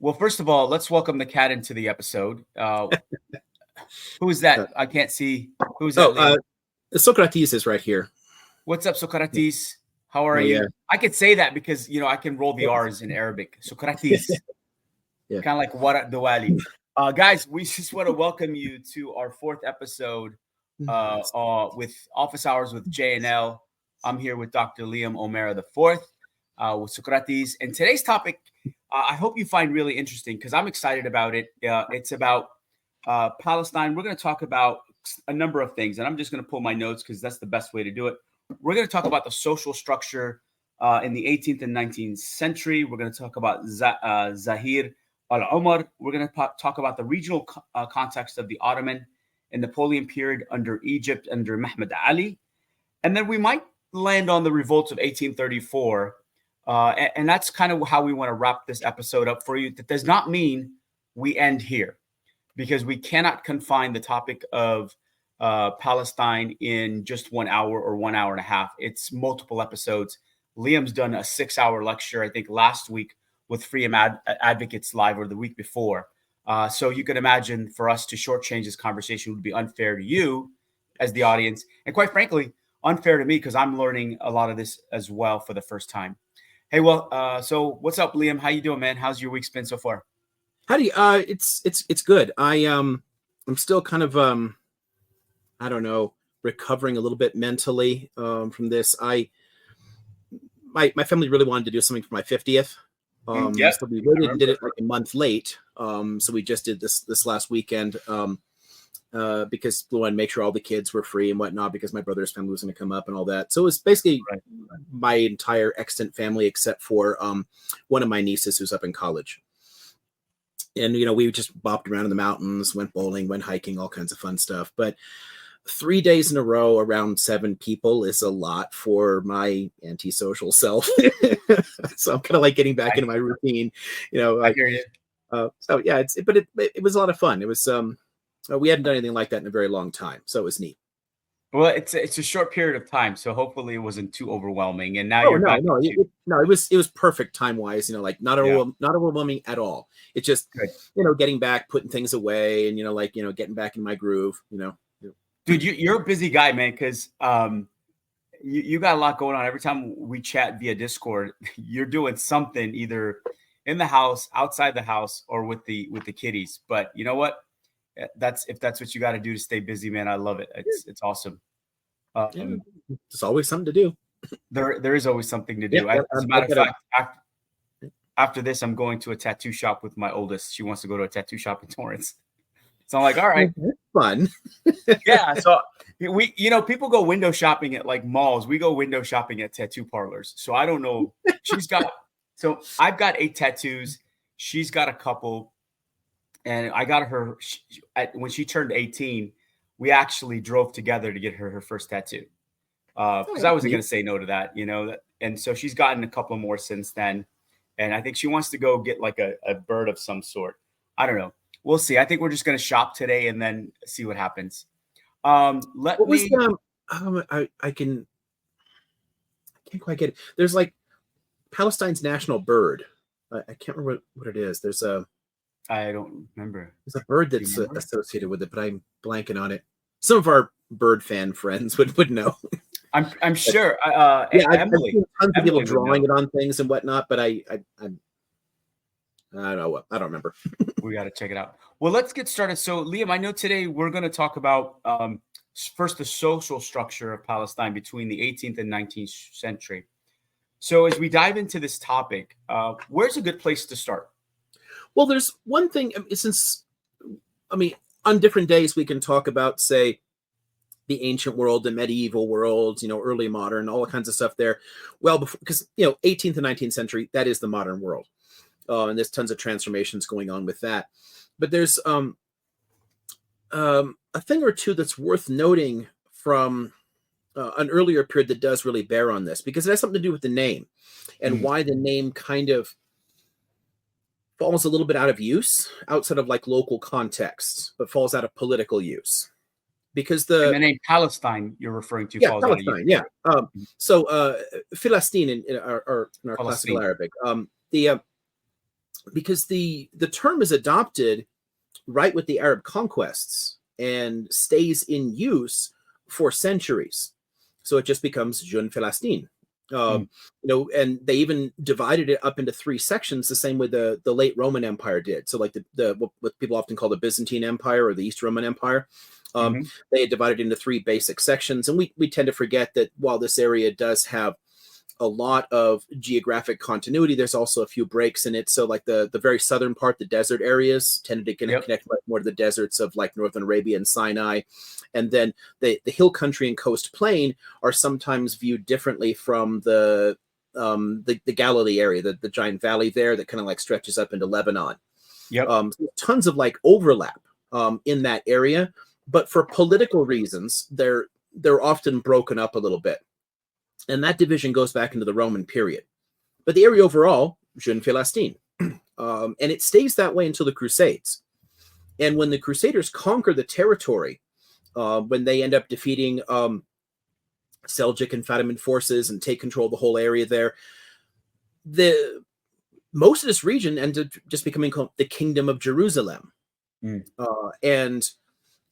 Well, first of all, let's welcome the cat into the episode. Who is Uh, that? I can't see. Who's that, oh, Liam? Socrates is right here. What's up, Socrates? How are Oh yeah, you? I could say that because I can roll the R's in Arabic. Socrates, yeah. kind of like Warat Dawali. Guys, we just want to welcome you to our fourth episode with Office Hours with J&L. I'm here with Dr. Liam O'Mara the fourth with Socrates, and today's topic I hope you find really interesting because I'm excited about it. It's about Palestine. We're going to talk about a number of things, and I'm just going to pull my notes because that's the best way to do it. We're going to talk about the social structure in the 18th and 19th century. We're going to talk about Zahir al-Umar. We're going to talk about the regional context of the Ottoman and Napoleon period under Egypt under Muhammad Ali. And then we might land on the revolts of 1834. And that's kind of how we want to wrap this episode up for you. That does not mean we end here, because we cannot confine the topic of Palestine in just 1 hour or 1 hour and a half. It's multiple episodes. Liam's done a 6-hour lecture, I think, last week with Freedom Advocates Live or the week before. So you can imagine for us to shortchange this conversation would be unfair to you as the audience. And quite frankly, unfair to me because I'm learning a lot of this as well for the first time. Hey, well, so what's up, Liam? How you doing, man? How's your week been so far? How do you? It's good. I'm still kind of I don't know, recovering a little bit mentally from this. My family really wanted to do something for my 50th. So we really did it like a month late. So we just did this last weekend because we wanted to make sure all the kids were free and whatnot because my brother's family was going to come up and all that. So it was basically my entire extant family except for one of my nieces who's up in college. And, we just bopped around in the mountains, went bowling, went hiking, all kinds of fun stuff. But 3 days in a row around 7 people is a lot for my antisocial self. So I'm kind of like getting back into my routine, I hear you. So yeah, it was a lot of fun. It was, we hadn't done anything like that in a very long time. So it was neat. Well, it's a short period of time, so hopefully it wasn't too overwhelming. And now you're back. It was perfect time wise. Like not overwhelming at all. It's just getting back, putting things away, and getting back in my groove. Dude, you're a busy guy, man. Because you got a lot going on. Every time we chat via Discord, you're doing something either in the house, outside the house, or with the kiddies. But you know what? If that's what you got to do to stay busy, man. I love it. It's awesome. There's always something to do. There is always something to do. As a matter of fact, after this, I'm going to a tattoo shop with my oldest. She wants to go to a tattoo shop in Torrance. So I'm like, all right, fun. Yeah. So we, people go window shopping at like malls. We go window shopping at tattoo parlors. So I don't know. So I've got 8 tattoos. She's got a couple. And I got her when she turned 18. We actually drove together to get her first tattoo because I wasn't going to say no to that, And so she's gotten a couple more since then. And I think she wants to go get like a bird of some sort. I don't know. We'll see. I think we're just going to shop today and then see what happens. I can't quite get it. There's like Palestine's national bird. I can't remember what it is. I don't remember. There's a bird that's associated with it, but I'm blanking on it. Some of our bird fan friends would know. I'm sure. Emily, I've seen tons of people drawing it on things and whatnot, but I don't know what. I don't remember. We got to check it out. Well, let's get started. So, Liam, I know today we're going to talk about first the social structure of Palestine between the 18th and 19th century. So, as we dive into this topic, where's a good place to start? Well, there's one thing, on different days we can talk about, say, the ancient world, the medieval world, early modern, all kinds of stuff there. Well, because, 18th and 19th century, that is the modern world. And there's tons of transformations going on with that. But there's a thing or two that's worth noting from an earlier period that does really bear on this, because it has something to do with the name and why the name kind of falls a little bit out of use outside of like local context, but falls out of political use. Because the name Palestine you're referring to falls Palestine, out of use. Yeah. So Palestine in our classical Arabic. because the term is adopted right with the Arab conquests and stays in use for centuries. So it just becomes Jeune Palestine. And they even divided it up into 3 sections, the same way the late Roman Empire did. So like what people often call the Byzantine Empire or the East Roman Empire, they had divided into 3 basic sections. And we tend to forget that while this area does have a lot of geographic continuity, there's also a few breaks in it. So like the very southern part, the desert areas, tended to connect more to the deserts of like northern Arabia and Sinai. And then the hill country and coast plain are sometimes viewed differently from the Galilee area, the giant valley there that kind of like stretches up into Lebanon. Tons of like overlap in that area, but for political reasons, they're often broken up a little bit. And that division goes back into the Roman period. But the area overall, Jeune Palestine. And it stays that way until the Crusades. And when the Crusaders conquer the territory, when they end up defeating Seljuk and Fatimid forces and take control of the whole area there, most of this region ended up just becoming called the Kingdom of Jerusalem. And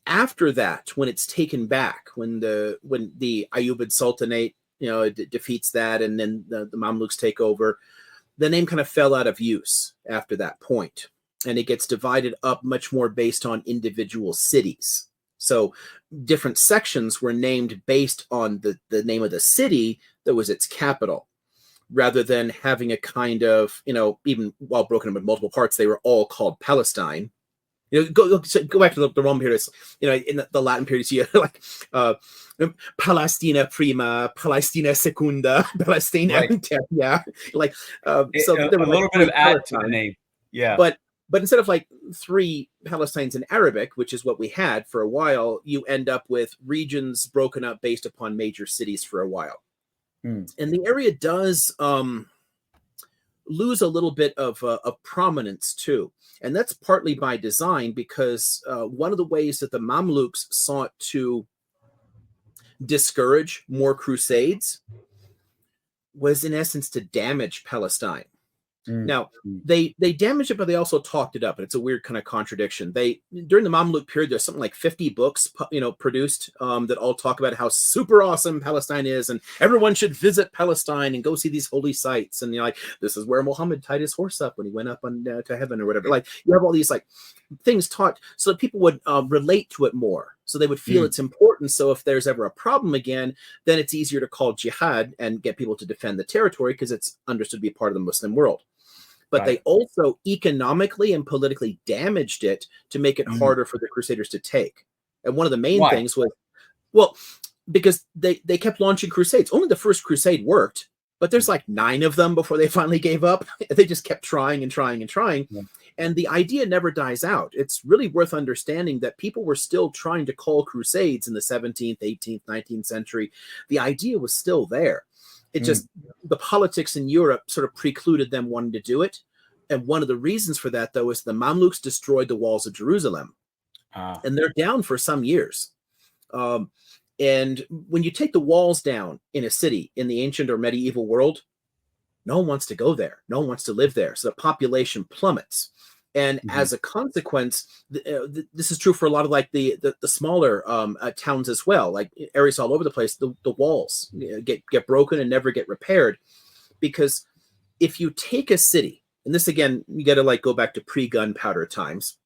after that, when it's taken back, when the Ayyubid Sultanate defeats that, and then the Mamluks take over, the name kind of fell out of use after that point, and it gets divided up much more based on individual cities. So different sections were named based on the name of the city that was its capital, rather than having a kind of, even while broken up in multiple parts, they were all called Palestine. Go back to the Roman periods. In the Latin periods, you like Palestina Prima, Palestina Secunda, Palestina Tertia. Like, so there was a little bit of add to the name, But instead of like 3 Palestines in Arabic, which is what we had for a while, you end up with regions broken up based upon major cities for a while, and the area does lose a little bit of prominence too. And that's partly by design, because one of the ways that the Mamluks sought to discourage more crusades was, in essence, to damage Palestine. Now, they damaged it, but they also talked it up, and it's a weird kind of contradiction. During the Mamluk period, there's something like 50 books, produced that all talk about how super awesome Palestine is, and everyone should visit Palestine and go see these holy sites. And like, this is where Muhammad tied his horse up when he went up to heaven or whatever. Like, you have all these like things taught so that people would relate to it more, so they would feel its importance. So if there's ever a problem again, then it's easier to call jihad and get people to defend the territory, because it's understood to be part of the Muslim world. But they also economically and politically damaged it to make it harder for the Crusaders to take. And one of the main things was, because they kept launching crusades. Only the first crusade worked, but there's like 9 of them before they finally gave up. They just kept trying and trying and trying. And the idea never dies out. It's really worth understanding that people were still trying to call crusades in the 17th, 18th, 19th century. The idea was still there. It just, the politics in Europe sort of precluded them wanting to do it. And one of the reasons for that, though, is the Mamluks destroyed the walls of Jerusalem. And they're down for some years. And when you take the walls down in a city in the ancient or medieval world, no one wants to go there. No one wants to live there. So the population plummets. And as a consequence, this is true for a lot of like the smaller towns as well, like areas all over the place. The walls get broken and never get repaired, because if you take a city, and this again, you got to like go back to pre-gunpowder times,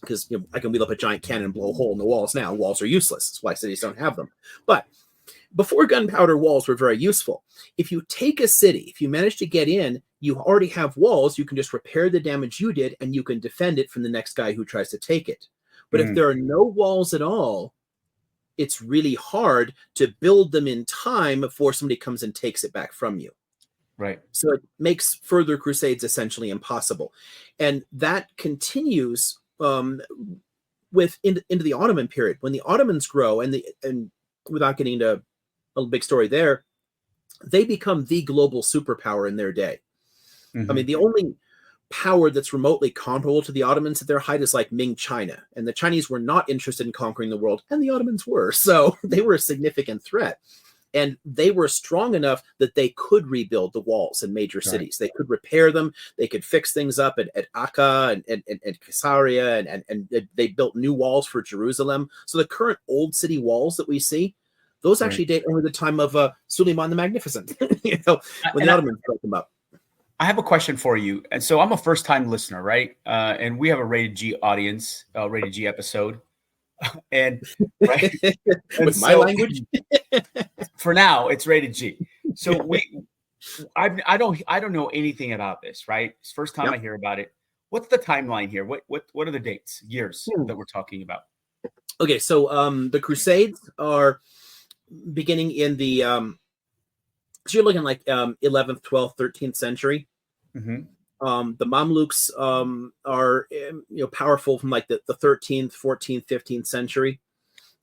because I can wheel up a giant cannon and blow a hole in the walls now. Walls are useless. That's why cities don't have them. But before gunpowder, walls were very useful. If you take a city, if you manage to get in, you already have walls. You can just repair the damage you did, and you can defend it from the next guy who tries to take it. But if there are no walls at all, it's really hard to build them in time before somebody comes and takes it back from you. Right. So it makes further crusades essentially impossible. And that continues into the Ottoman period. When the Ottomans grow, and without getting into a big story there, they become the global superpower in their day. I mean, the only power that's remotely comparable to the Ottomans at their height is like Ming China. And the Chinese were not interested in conquering the world, and the Ottomans were. So they were a significant threat. And they were strong enough that they could rebuild the walls in major cities. They could repair them. They could fix things up at Akka and Caesarea, and they built new walls for Jerusalem. So the current old city walls that we see, those actually date over the time of Suleiman the Magnificent, when the Ottomans built them up. I have a question for you. And so I'm a first-time listener, right? And we have a rated G audience, rated G episode. And right, with my language, for now it's rated G. So I don't know anything about this, right? It's first time I hear about it. What's the timeline here? What are the dates, years that we're talking about? Okay, so the Crusades are beginning in the so you're looking like 11th, 12th, 13th century. The Mamluks are powerful from like the 13th, 14th, 15th century,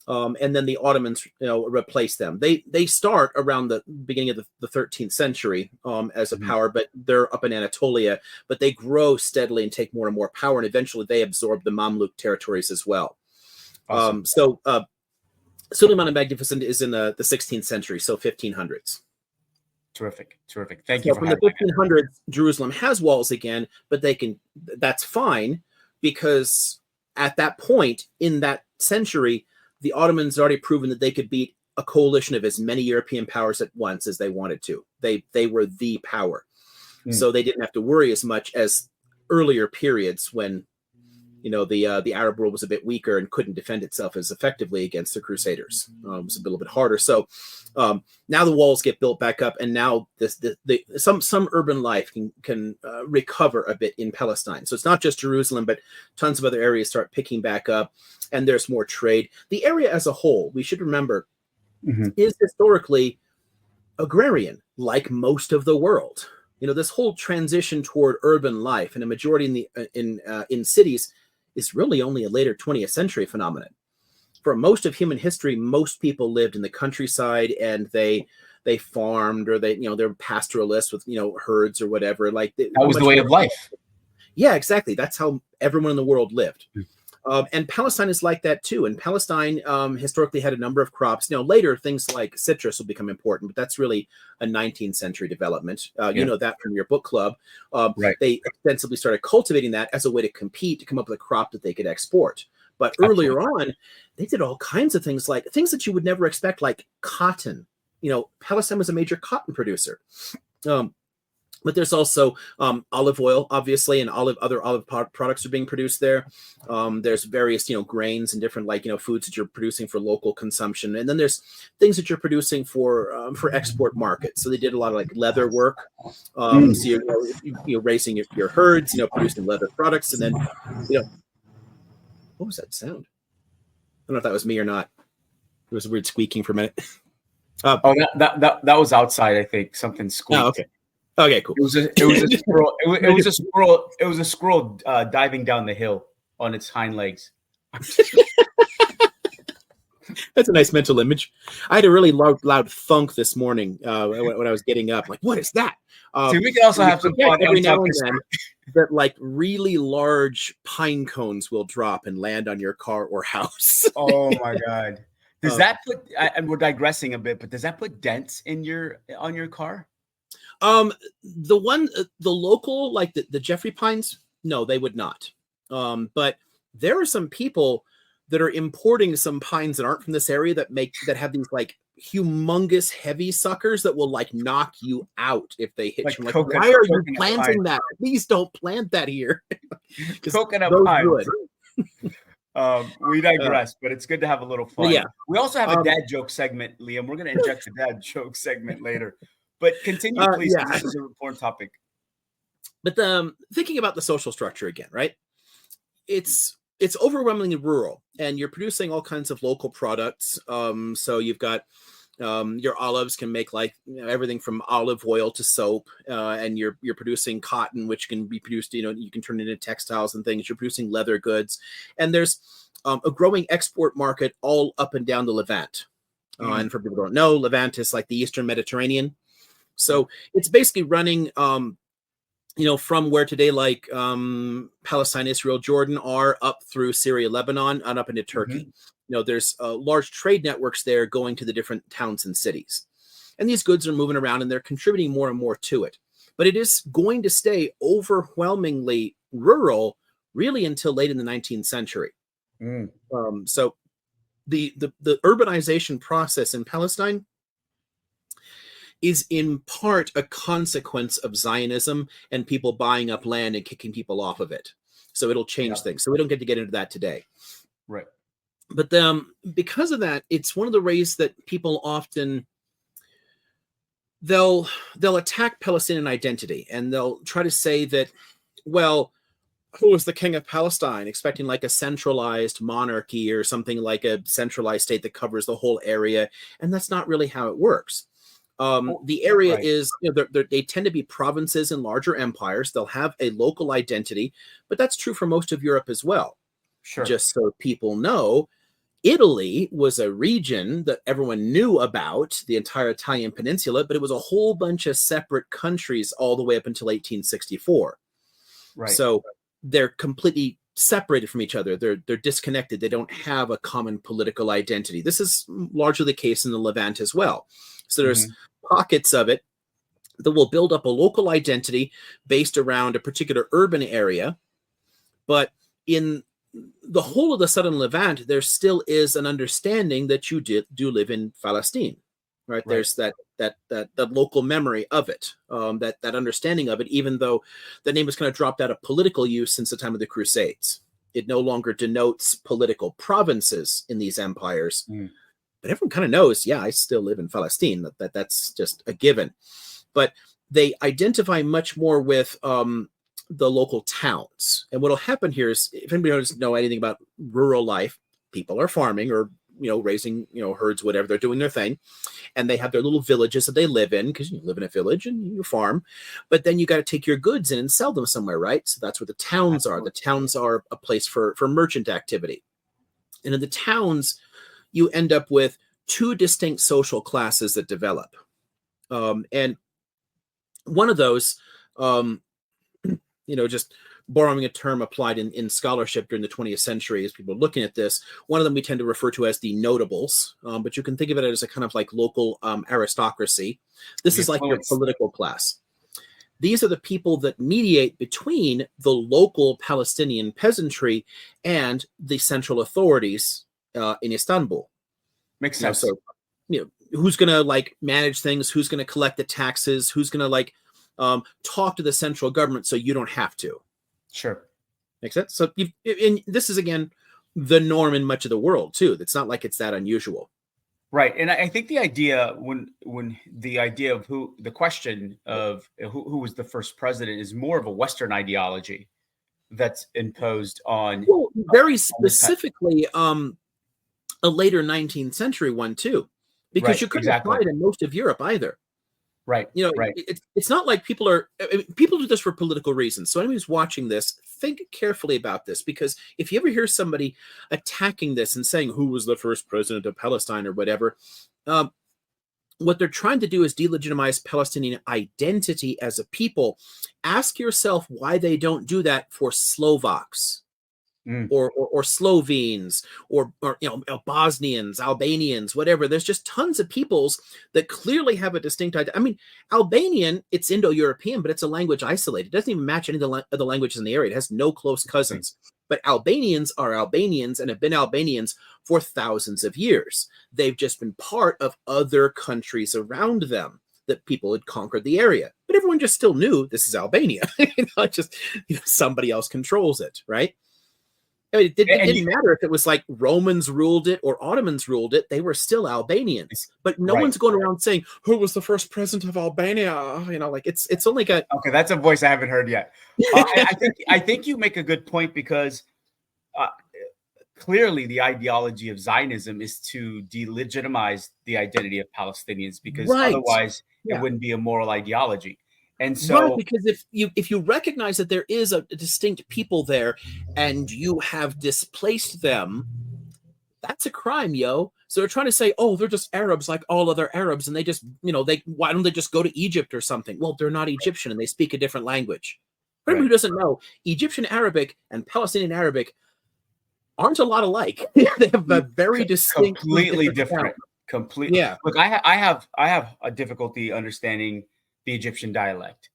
and then the Ottomans replace them. They start around the beginning of the 13th century as a power, but they're up in Anatolia. But they grow steadily and take more and more power, and eventually they absorb the Mamluk territories as well. Awesome. So Suleiman the Magnificent is in the 16th century, so 1500s. Terrific. Thank you. From the 1500s, Jerusalem has walls again, but that's fine, because at that point in that century, the Ottomans had already proven that they could beat a coalition of as many European powers at once as they wanted to. They were the power. So they didn't have to worry as much as earlier periods when the Arab world was a bit weaker and couldn't defend itself as effectively against the Crusaders. It was a little bit harder. So now the walls get built back up, and now some urban life can recover a bit in Palestine. So it's not just Jerusalem, but tons of other areas start picking back up, and there's more trade. The area as a whole, we should remember, is historically agrarian, like most of the world. This whole transition toward urban life, and a majority in cities, is really only a later 20th century phenomenon. For most of human history, most people lived in the countryside, and they farmed, or they're pastoralists with herds or whatever. Like that was the way of life. Yeah, exactly. That's how everyone in the world lived. And Palestine is like that too. And Palestine historically had a number of crops. Later things like citrus will become important, but that's really a 19th century development. You know that from your book club. They extensively started cultivating that as a way to compete, to come up with a crop that they could export. But earlier on, they did all kinds of things, like things that you would never expect, like cotton. Palestine was a major cotton producer. But there's also olive oil, obviously, and other olive products are being produced there. There's various, grains and different foods that you're producing for local consumption, and then there's things that you're producing for export markets. So they did a lot of like leather work. So you're raising your herds, producing leather products, and then what was that sound? I don't know if that was me or not. It was a weird squeaking for a minute. That was outside. I think something squeaked. Oh, okay. Okay, cool. It was a squirrel. It was a squirrel. It was a squirrel diving down the hill on its hind legs. That's a nice mental image. I had a really loud thunk this morning when I was getting up. Like, what is that? See, we can also have some fun every now and then that like really large pine cones will drop and land on your car or house. Oh my God! Does that put? And we're digressing a bit, but does that put dents on your car? The local, like the Jeffrey pines, no, they would not. But there are some people that are importing some pines that aren't from this area that have these like humongous heavy suckers that will like knock you out if they hit you. Like, why are you planting that? Please don't plant that here. Coconut pine. We digress, but it's good to have a little fun. Yeah. We also have a dad joke segment, Liam. We're going to inject the dad joke segment later. But continue, please. Yeah. This is an important topic. But thinking about the social structure again, right? It's overwhelmingly rural, and you're producing all kinds of local products. So you've got your olives can make like everything from olive oil to soap, and you're producing cotton, which can be produced. You can turn it into textiles and things. You're producing leather goods, and there's a growing export market all up and down the Levant. And for people who don't know, Levant is like the Eastern Mediterranean. So it's basically running, from where today, like Palestine, Israel, Jordan are up through Syria, Lebanon, and up into Turkey. There's large trade networks there going to the different towns and cities. And these goods are moving around and they're contributing more and more to it. But it is going to stay overwhelmingly rural really until late in the 19th century. So the urbanization process in Palestine is in part a consequence of Zionism and people buying up land and kicking people off of it. So it'll change things. So we don't get into that today. Right. But because of that, it's one of the ways that people often they'll attack Palestinian identity, and they'll try to say that, well, who was the king of Palestine, expecting like a centralized monarchy or something like a centralized state that covers the whole area. And that's not really how it works. The area is, they tend to be provinces and larger empires. They'll have a local identity, but that's true for most of Europe as well. Sure. Just so people know, Italy was a region that everyone knew about, the entire Italian peninsula, but it was a whole bunch of separate countries all the way up until 1864. Right. So they're completely separated from each other. They're disconnected. They don't have a common political identity. This is largely the case in the Levant as well. So there's pockets of it that will build up a local identity based around a particular urban area. But in the whole of the southern Levant, there still is an understanding that you do live in Palestine, right? There's that local memory of it, that understanding of it, even though the name was kind of dropped out of political use since the time of the Crusades. It no longer denotes political provinces in these empires. But everyone kind of knows, yeah, I still live in Palestine. That's just a given. But they identify much more with the local towns. And what'll happen here is, if anybody doesn't know anything about rural life, people are farming or raising herds, whatever, they're doing their thing, and they have their little villages that they live in, because you live in a village and you farm. But then you got to take your goods in and sell them somewhere, right? So that's where the towns are. The towns are a place for merchant activity. And in the towns, you end up with two distinct social classes that develop. And one of those, just borrowing a term applied in scholarship during the 20th century, as people are looking at this, one of them we tend to refer to as the notables, but you can think of it as a kind of like local aristocracy. This is like your political class. These are the people that mediate between the local Palestinian peasantry and the central authorities in Istanbul. Makes sense. So, who's going to like manage things? Who's going to collect the taxes? Who's going to like talk to the central government so you don't have to? Sure. Makes sense. So and this is, again, the norm in much of the world too. It's not like it's that unusual. Right. And I think the idea when the idea of the question of who was the first president is more of a Western ideology that's imposed on very specifically a later 19th century one too, because you couldn't apply it in most of Europe either. Right. It's not like people do this for political reasons. So anyone who's watching this, think carefully about this, because if you ever hear somebody attacking this and saying who was the first president of Palestine or whatever, what they're trying to do is delegitimize Palestinian identity as a people. Ask yourself why they don't do that for Slovaks. Or Slovenes or Bosnians, Albanians, whatever. There's just tons of peoples that clearly have a distinct identity. I mean, Albanian, it's Indo-European, but it's a language isolated. It doesn't even match any of the languages in the area. It has no close cousins. But Albanians are Albanians and have been Albanians for thousands of years. They've just been part of other countries around them that people had conquered the area. But everyone just still knew this is Albania. Somebody else controls it, right? I mean, it didn't matter if it was like Romans ruled it or Ottomans ruled it. They were still Albanians. But no one's going around saying, who was the first president of Albania? It's only got... Okay, that's a voice I haven't heard yet. I think you make a good point, because clearly the ideology of Zionism is to delegitimize the identity of Palestinians, because otherwise it wouldn't be a moral ideology. And so, because if you recognize that there is a distinct people there and you have displaced them, that's a crime, yo. So they're trying to say, oh, they're just Arabs like all other Arabs, and they just, why don't they just go to Egypt or something? Well, they're not Egyptian and they speak a different language. For anyone who doesn't know, Egyptian Arabic and Palestinian Arabic aren't a lot alike. They have a very distinct, completely different. Complete. Yeah. Look, I have a difficulty understanding the Egyptian dialect,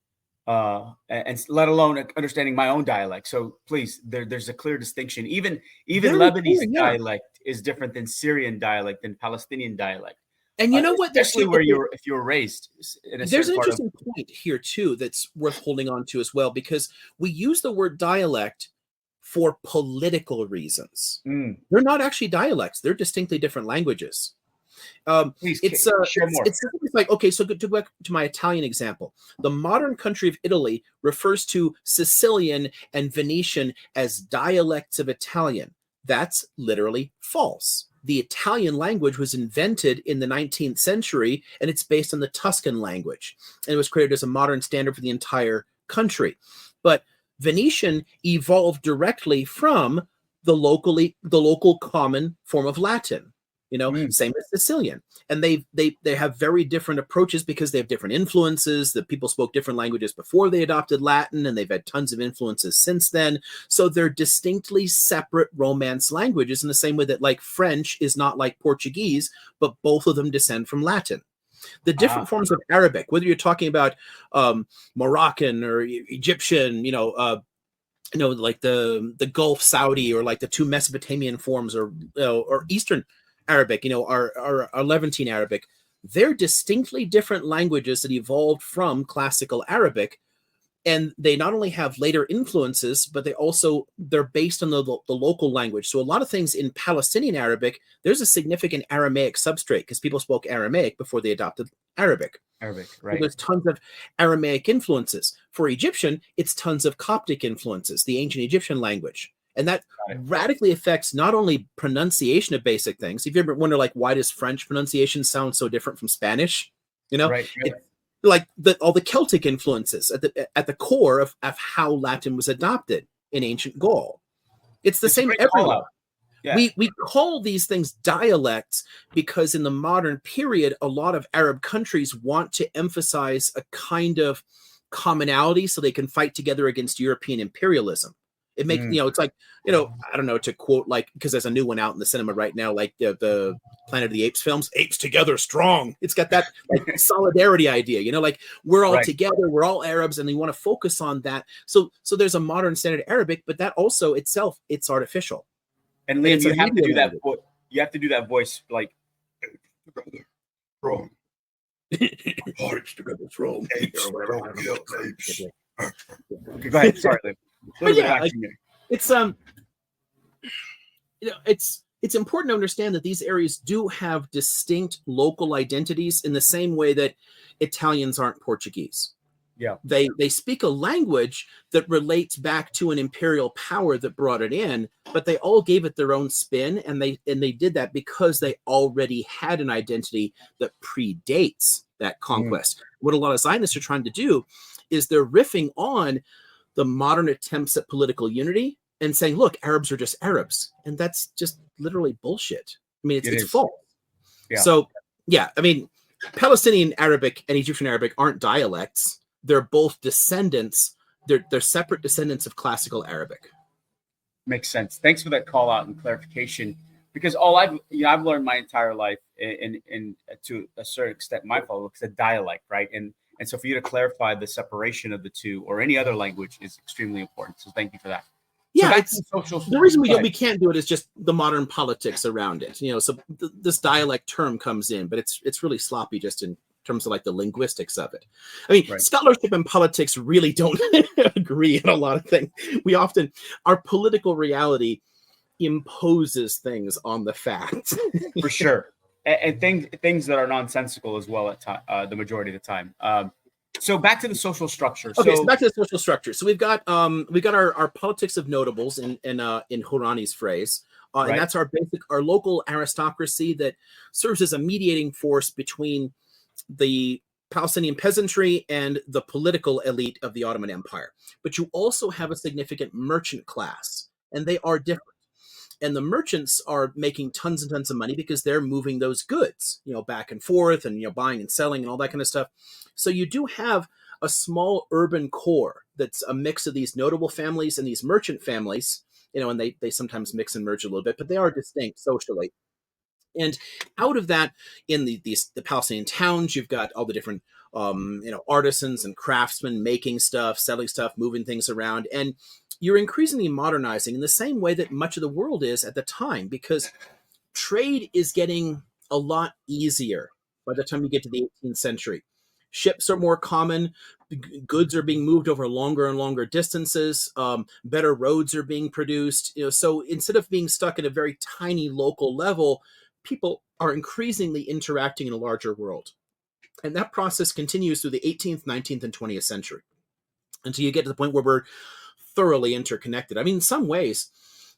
and let alone understanding my own dialect. So please, there's a clear distinction. Even Very clear, Lebanese yeah. dialect is different than Syrian dialect and Palestinian dialect, And you know what? There's especially too, where okay, if you're raised in a there's certain an part of. interesting point here too that's worth holding on to as well, because we use the word dialect for political reasons. Mm, They're not actually dialects; they're distinctly different languages. please share It's more. it's like, okay, so to go back to my Italian example, the modern country of Italy refers to Sicilian and Venetian as dialects of Italian. That's literally false. The Italian language was invented in the 19th century, and it's based on the Tuscan language, and it was created as a modern standard for the entire country. But Venetian evolved directly from the local common form of Latin. Mm, Same as Sicilian, and they have very different approaches because they have different influences. The people spoke different languages before they adopted Latin, and they've had tons of influences since then. So they're distinctly separate Romance languages, in the same way that, like, French is not like Portuguese, but both of them descend from Latin. The different forms of Arabic, whether you're talking about Moroccan or Egyptian, like the Gulf Saudi, or like the two Mesopotamian forms, or Eastern Arabic, our Levantine Arabic, they're distinctly different languages that evolved from classical Arabic, and they not only have later influences, but they're based on the local language. So a lot of things in Palestinian Arabic, there's a significant Aramaic substrate because people spoke Aramaic before they adopted Arabic. Arabic, So right? there's tons of Aramaic influences. For Egyptian, it's tons of Coptic influences, the ancient Egyptian language. And that radically affects not only pronunciation of basic things. If you ever wonder, like, why does French pronunciation sound so different from Spanish? Right. It's like all the Celtic influences at the core of how Latin was adopted in ancient Gaul. It's the same everywhere. Yeah. We call these things dialects because in the modern period, a lot of Arab countries want to emphasize a kind of commonality so they can fight together against European imperialism. It makes, it's like, I don't know, to quote, like, because there's a new one out in the cinema right now, like the Planet of the Apes films, Apes Together Strong. It's got that like solidarity idea, like we're all together, we're all Arabs, and you want to focus on that. So there's a modern standard Arabic, but that also itself, it's artificial. And Liam, you have to do that. You have to do that voice, like, together, strong. Hearts together, strong. Apes, apes. Okay, go ahead. Sorry, Liam. But yeah, it's important to understand that these areas do have distinct local identities in the same way that Italians aren't Portuguese. Yeah. They speak a language that relates back to an imperial power that brought it in, but they all gave it their own spin, and they did that because they already had an identity that predates that conquest. What a lot of Zionists are trying to do is they're riffing on the modern attempts at political unity and saying, look, Arabs are just Arabs. And that's just literally bullshit. I mean, it's false. Yeah. So, yeah, I mean, Palestinian Arabic and Egyptian Arabic aren't dialects. They're both descendants. They're separate descendants of classical Arabic. Makes sense. Thanks for that call out and clarification. Because all I've learned my entire life, and to a certain extent, my fault, is a dialect, right? And so for you to clarify the separation of the two or any other language is extremely important. So thank you for that. Yeah, so the reason we can't do it is just the modern politics around it. So this dialect term comes in, but it's really sloppy just in terms of like the linguistics of it. I mean, scholarship and politics really don't agree on a lot of things. Our political reality imposes things on the facts. For sure. And things that are nonsensical as well at the majority of the time. So back to the social structure. Okay, so back to the social structure. So we've got our politics of notables in Hourani's phrase, and that's our local aristocracy that serves as a mediating force between the Palestinian peasantry and the political elite of the Ottoman Empire. But you also have a significant merchant class, and they are different. And the merchants are making tons and tons of money because they're moving those goods, back and forth, and buying and selling and all that kind of stuff. So you do have a small urban core that's a mix of these notable families and these merchant families, and they sometimes mix and merge a little bit, but they are distinct socially. And out of that, in the Palestinian towns, you've got all the different artisans and craftsmen making stuff, selling stuff, moving things around, and you're increasingly modernizing in the same way that much of the world is at the time, because trade is getting a lot easier by the time you get to the 18th century. Ships are more common. Goods are being moved over longer and longer distances. Better roads are being produced. So instead of being stuck at a very tiny local level, people are increasingly interacting in a larger world. And that process continues through the 18th, 19th, and 20th century until you get to the point where we're thoroughly interconnected. I mean, in some ways,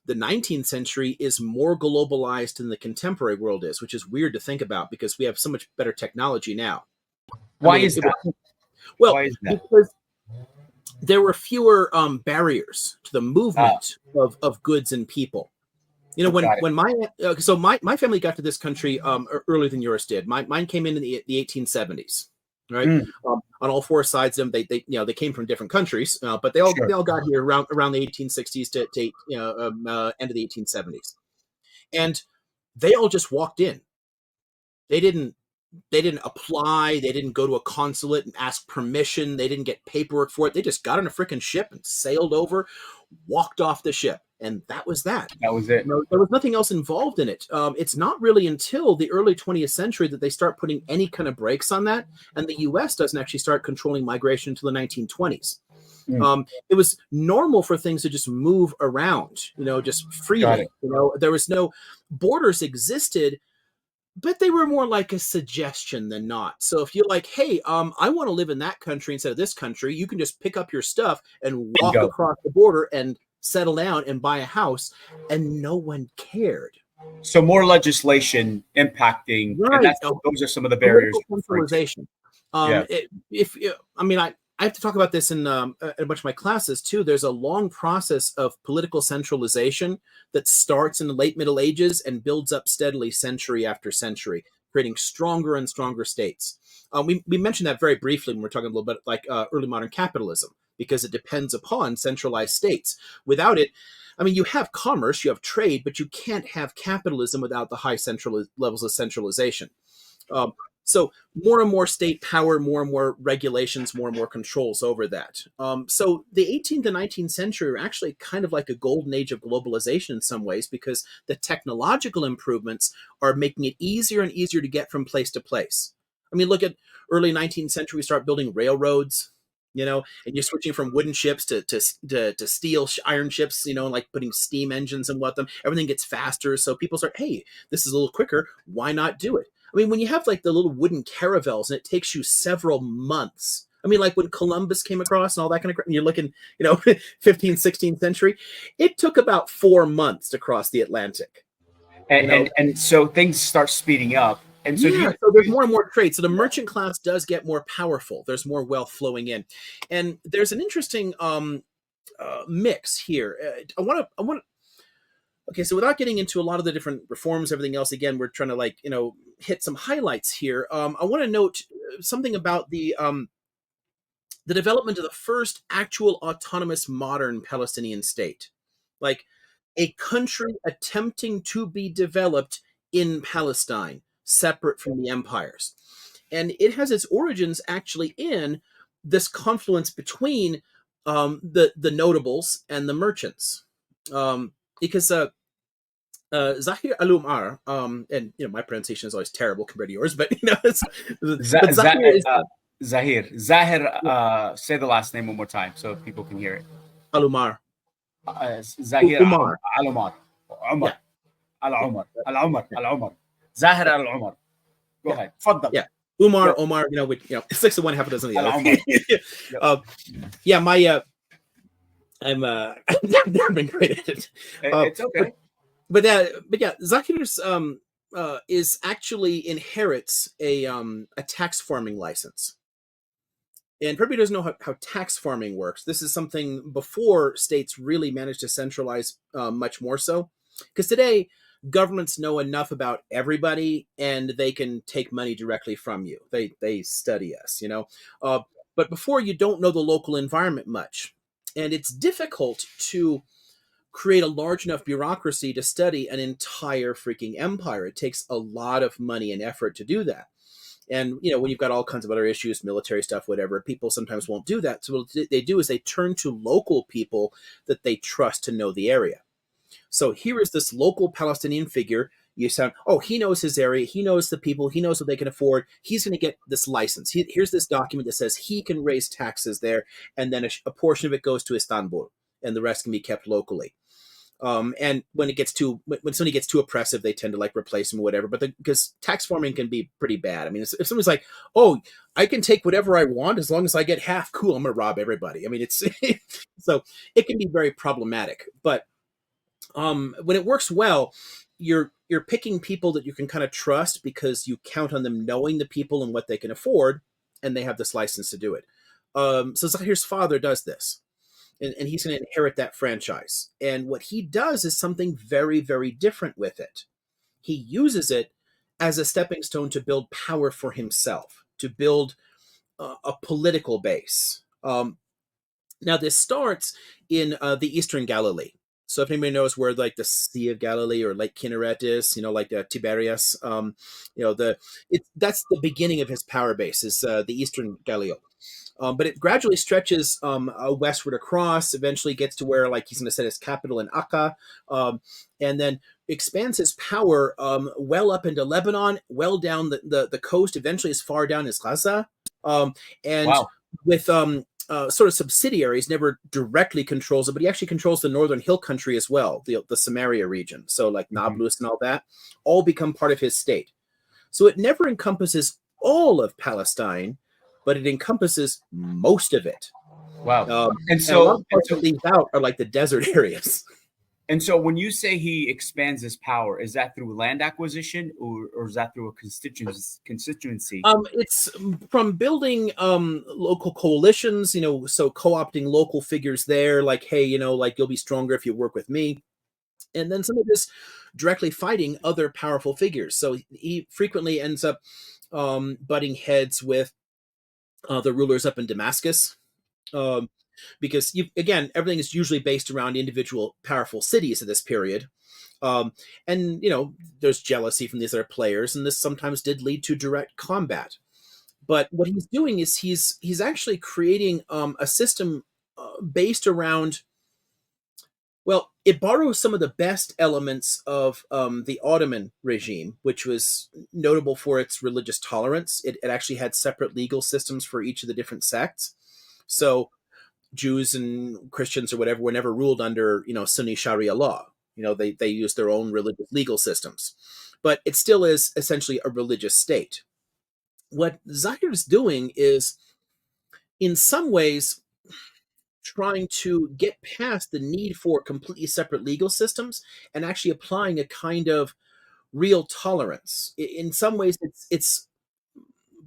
the 19th century is more globalized than the contemporary world is, which is weird to think about because we have so much better technology now. Why is that? Well, Why is that? because there were fewer barriers to the movement of goods and people. When my family got to this country earlier than yours did. Mine came in the 1870s, right? On all four sides of them, they came from different countries, but they all got here around the 1860s to end of the 1870s, and they all just walked in. They didn't apply. They didn't go to a consulate and ask permission. They didn't get paperwork for it. They just got on a freaking ship and sailed over, walked off the ship. And that was that. That was it. There was nothing else involved in it. It's not really until the early 20th century that they start putting any kind of brakes on that. And the U.S. doesn't actually start controlling migration until the 1920s. It was normal for things to just move around, just freely. There was no borders existed, but they were more like a suggestion than not. So if you're like, hey, I want to live in that country instead of this country, you can just pick up your stuff and walk across the border and settle down and buy a house, and no one cared. So more legislation impacting, and those are some of the barriers. Centralization. I have to talk about this in a bunch of my classes too. There's a long process of political centralization that starts in the late Middle Ages and builds up steadily century after century, creating stronger and stronger states. We mentioned that very briefly when we're talking a little bit like early modern capitalism, because it depends upon centralized states. Without it, you have commerce, you have trade, but you can't have capitalism without the high levels of centralization. So more and more state power, more and more regulations, more and more controls over that. So the 18th and 19th century are actually kind of like a golden age of globalization in some ways, because the technological improvements are making it easier and easier to get from place to place. Look at early 19th century, we start building railroads, and you're switching from wooden ships to steel iron ships, like putting steam engines in them. Everything gets faster. So people start, hey, this is a little quicker. Why not do it? When you have like the little wooden caravels and it takes you several months. Like when Columbus came across and all that kind of crap, and you're looking, 15th, 16th century, it took about 4 months to cross the Atlantic. And so things start speeding up. And so, so there's more and more trade. So the merchant class does get more powerful. There's more wealth flowing in. And there's an interesting mix here. I want to. Okay, so without getting into a lot of the different reforms, everything else, again, we're trying to hit some highlights here. I want to note something about the development of the first actual autonomous modern Palestinian state, like a country attempting to be developed in Palestine, separate from the empires. And it has its origins actually in this confluence between the notables and the merchants. Because Zahir Al-Umar, and my pronunciation is always terrible compared to yours, but Zahir. Say the last name one more time so people can hear it. Al-Umar. Zahir Al-Umar. Umar. Al-Umar. Zahir Al-Umar. Go ahead. Faddal. Yeah. Omar, it's like the one half a dozen of the other. I've never been great at it. It's okay. But Zakir's is actually inherits a tax farming license. And everybody doesn't know how tax farming works. This is something before states really managed to centralize much more so. Because today, governments know enough about everybody and they can take money directly from you. They study us, But before, you don't know the local environment much. And it's difficult to create a large enough bureaucracy to study an entire freaking empire. It takes a lot of money and effort to do that. And, you know, when you've got all kinds of other issues, military stuff, whatever, people sometimes won't do that. So what they do is they turn to local people that they trust to know the area. So here is this local Palestinian figure. You sound, oh, he knows his area. He knows the people. He knows what they can afford. He's going to get this license. Here's this document that says he can raise taxes there. And then a portion of it goes to Istanbul and the rest can be kept locally. And when somebody gets too oppressive, they tend to like replace them or whatever. But because tax farming can be pretty bad. I mean, if somebody's like, "Oh, I can take whatever I want as long as I get half," cool, I'm gonna rob everybody. I mean, it's so it can be very problematic. But when it works well, you're picking people that you can kind of trust because you count on them knowing the people and what they can afford, and they have this license to do it. So Zahir's father does this. And he's going to inherit that franchise. And what he does is something very, very different with it. He uses it as a stepping stone to build power for himself, to build a political base. Now, this starts in the Eastern Galilee. So if anybody knows where like the Sea of Galilee or Lake Kinneret is, you know, like Tiberias, you know, that's the beginning of his power base is the Eastern Galilee. But it gradually stretches westward across, eventually gets to where like he's going to set his capital in Akka, and then expands his power well up into Lebanon, well down the coast, eventually as far down as Gaza. And wow. With sort of subsidiaries, never directly controls it, but he actually controls the northern hill country as well, the Samaria region. So like Nablus and all that, all become part of his state. So it never encompasses all of Palestine, but it encompasses most of it. Wow. And so a lot of parts that leave out are like the desert areas. And so when you say he expands his power, is that through land acquisition or is that through a constituency? It's from building local coalitions, you know, so co-opting local figures there, like, hey, you know, like you'll be stronger if you work with me. And then some of this directly fighting other powerful figures. So he frequently ends up butting heads with the rulers up in Damascus, because everything is usually based around individual powerful cities at this period. And, you know, there's jealousy from these other players, and this sometimes did lead to direct combat. But what he's doing is he's actually creating a system based around, well, it borrows some of the best elements of the Ottoman regime, which was notable for its religious tolerance. It actually had separate legal systems for each of the different sects. So Jews and Christians or whatever were never ruled under, you know, Sunni Sharia law. You know, they used their own religious legal systems. But it still is essentially a religious state. What Zahir is doing is, in some ways, trying to get past the need for completely separate legal systems and actually applying a kind of real tolerance. In some ways, it's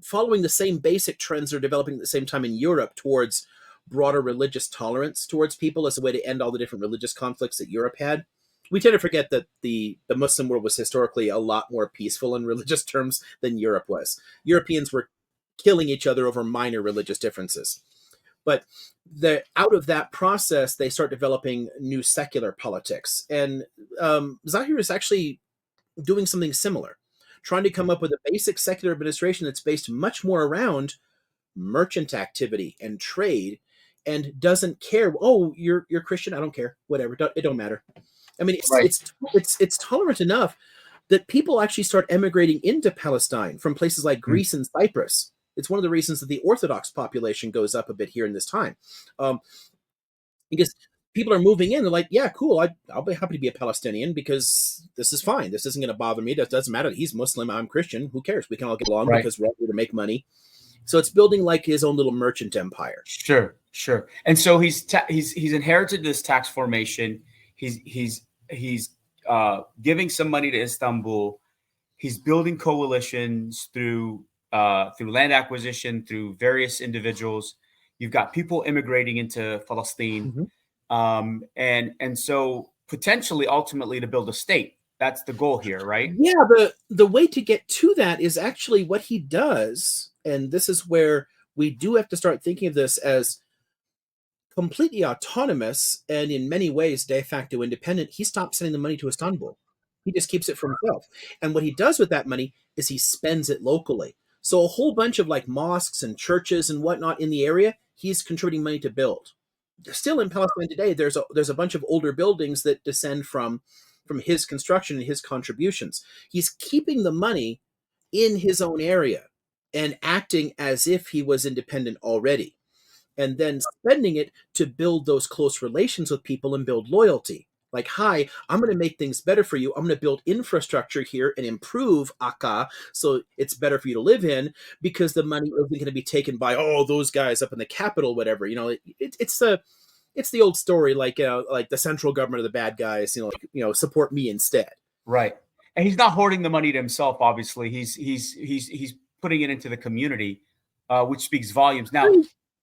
following the same basic trends that are developing at the same time in Europe towards broader religious tolerance towards people as a way to end all the different religious conflicts that Europe had. We tend to forget that the Muslim world was historically a lot more peaceful in religious terms than Europe was. Europeans were killing each other over minor religious differences. But out of that process, they start developing new secular politics. And Zahir is actually doing something similar, trying to come up with a basic secular administration that's based much more around merchant activity and trade, and doesn't care. Oh, you're Christian? I don't care. Whatever. It don't matter. I mean, it's tolerant enough that people actually start emigrating into Palestine from places like Greece and Cyprus. It's one of the reasons that the Orthodox population goes up a bit here in this time, because people are moving in. They're like, yeah, cool. I'll be happy to be a Palestinian because this is fine. This isn't going to bother me. It doesn't matter. He's Muslim. I'm Christian. Who cares? We can all get along because we're all here to make money. So it's building like his own little merchant empire. Sure. And so he's inherited this tax formation. He's giving some money to Istanbul. He's building coalitions through land acquisition, through various individuals. You've got people immigrating into Palestine, and so potentially, ultimately, to build a state. That's the goal here, right? Yeah. The way to get to that is actually what he does, and this is where we do have to start thinking of this as completely autonomous and in many ways de facto independent, he stopped sending the money to Istanbul. He just keeps it for himself. And what he does with that money is he spends it locally. So a whole bunch of like mosques and churches and whatnot in the area, he's contributing money to build. Still in Palestine today, there's a bunch of older buildings that descend from his construction and his contributions. He's keeping the money in his own area and acting as if he was independent already, and then spending it to build those close relations with people and build loyalty. Like, hi, I'm going to make things better for you. I'm going to build infrastructure here and improve Akka so it's better for you to live in, because the money isn't going to be taken by, oh, those guys up in the capital, whatever. You know, it's the old story, like the central government are the bad guys. Support me instead. Right, and he's not hoarding the money to himself. Obviously, he's putting it into the community, which speaks volumes. Now.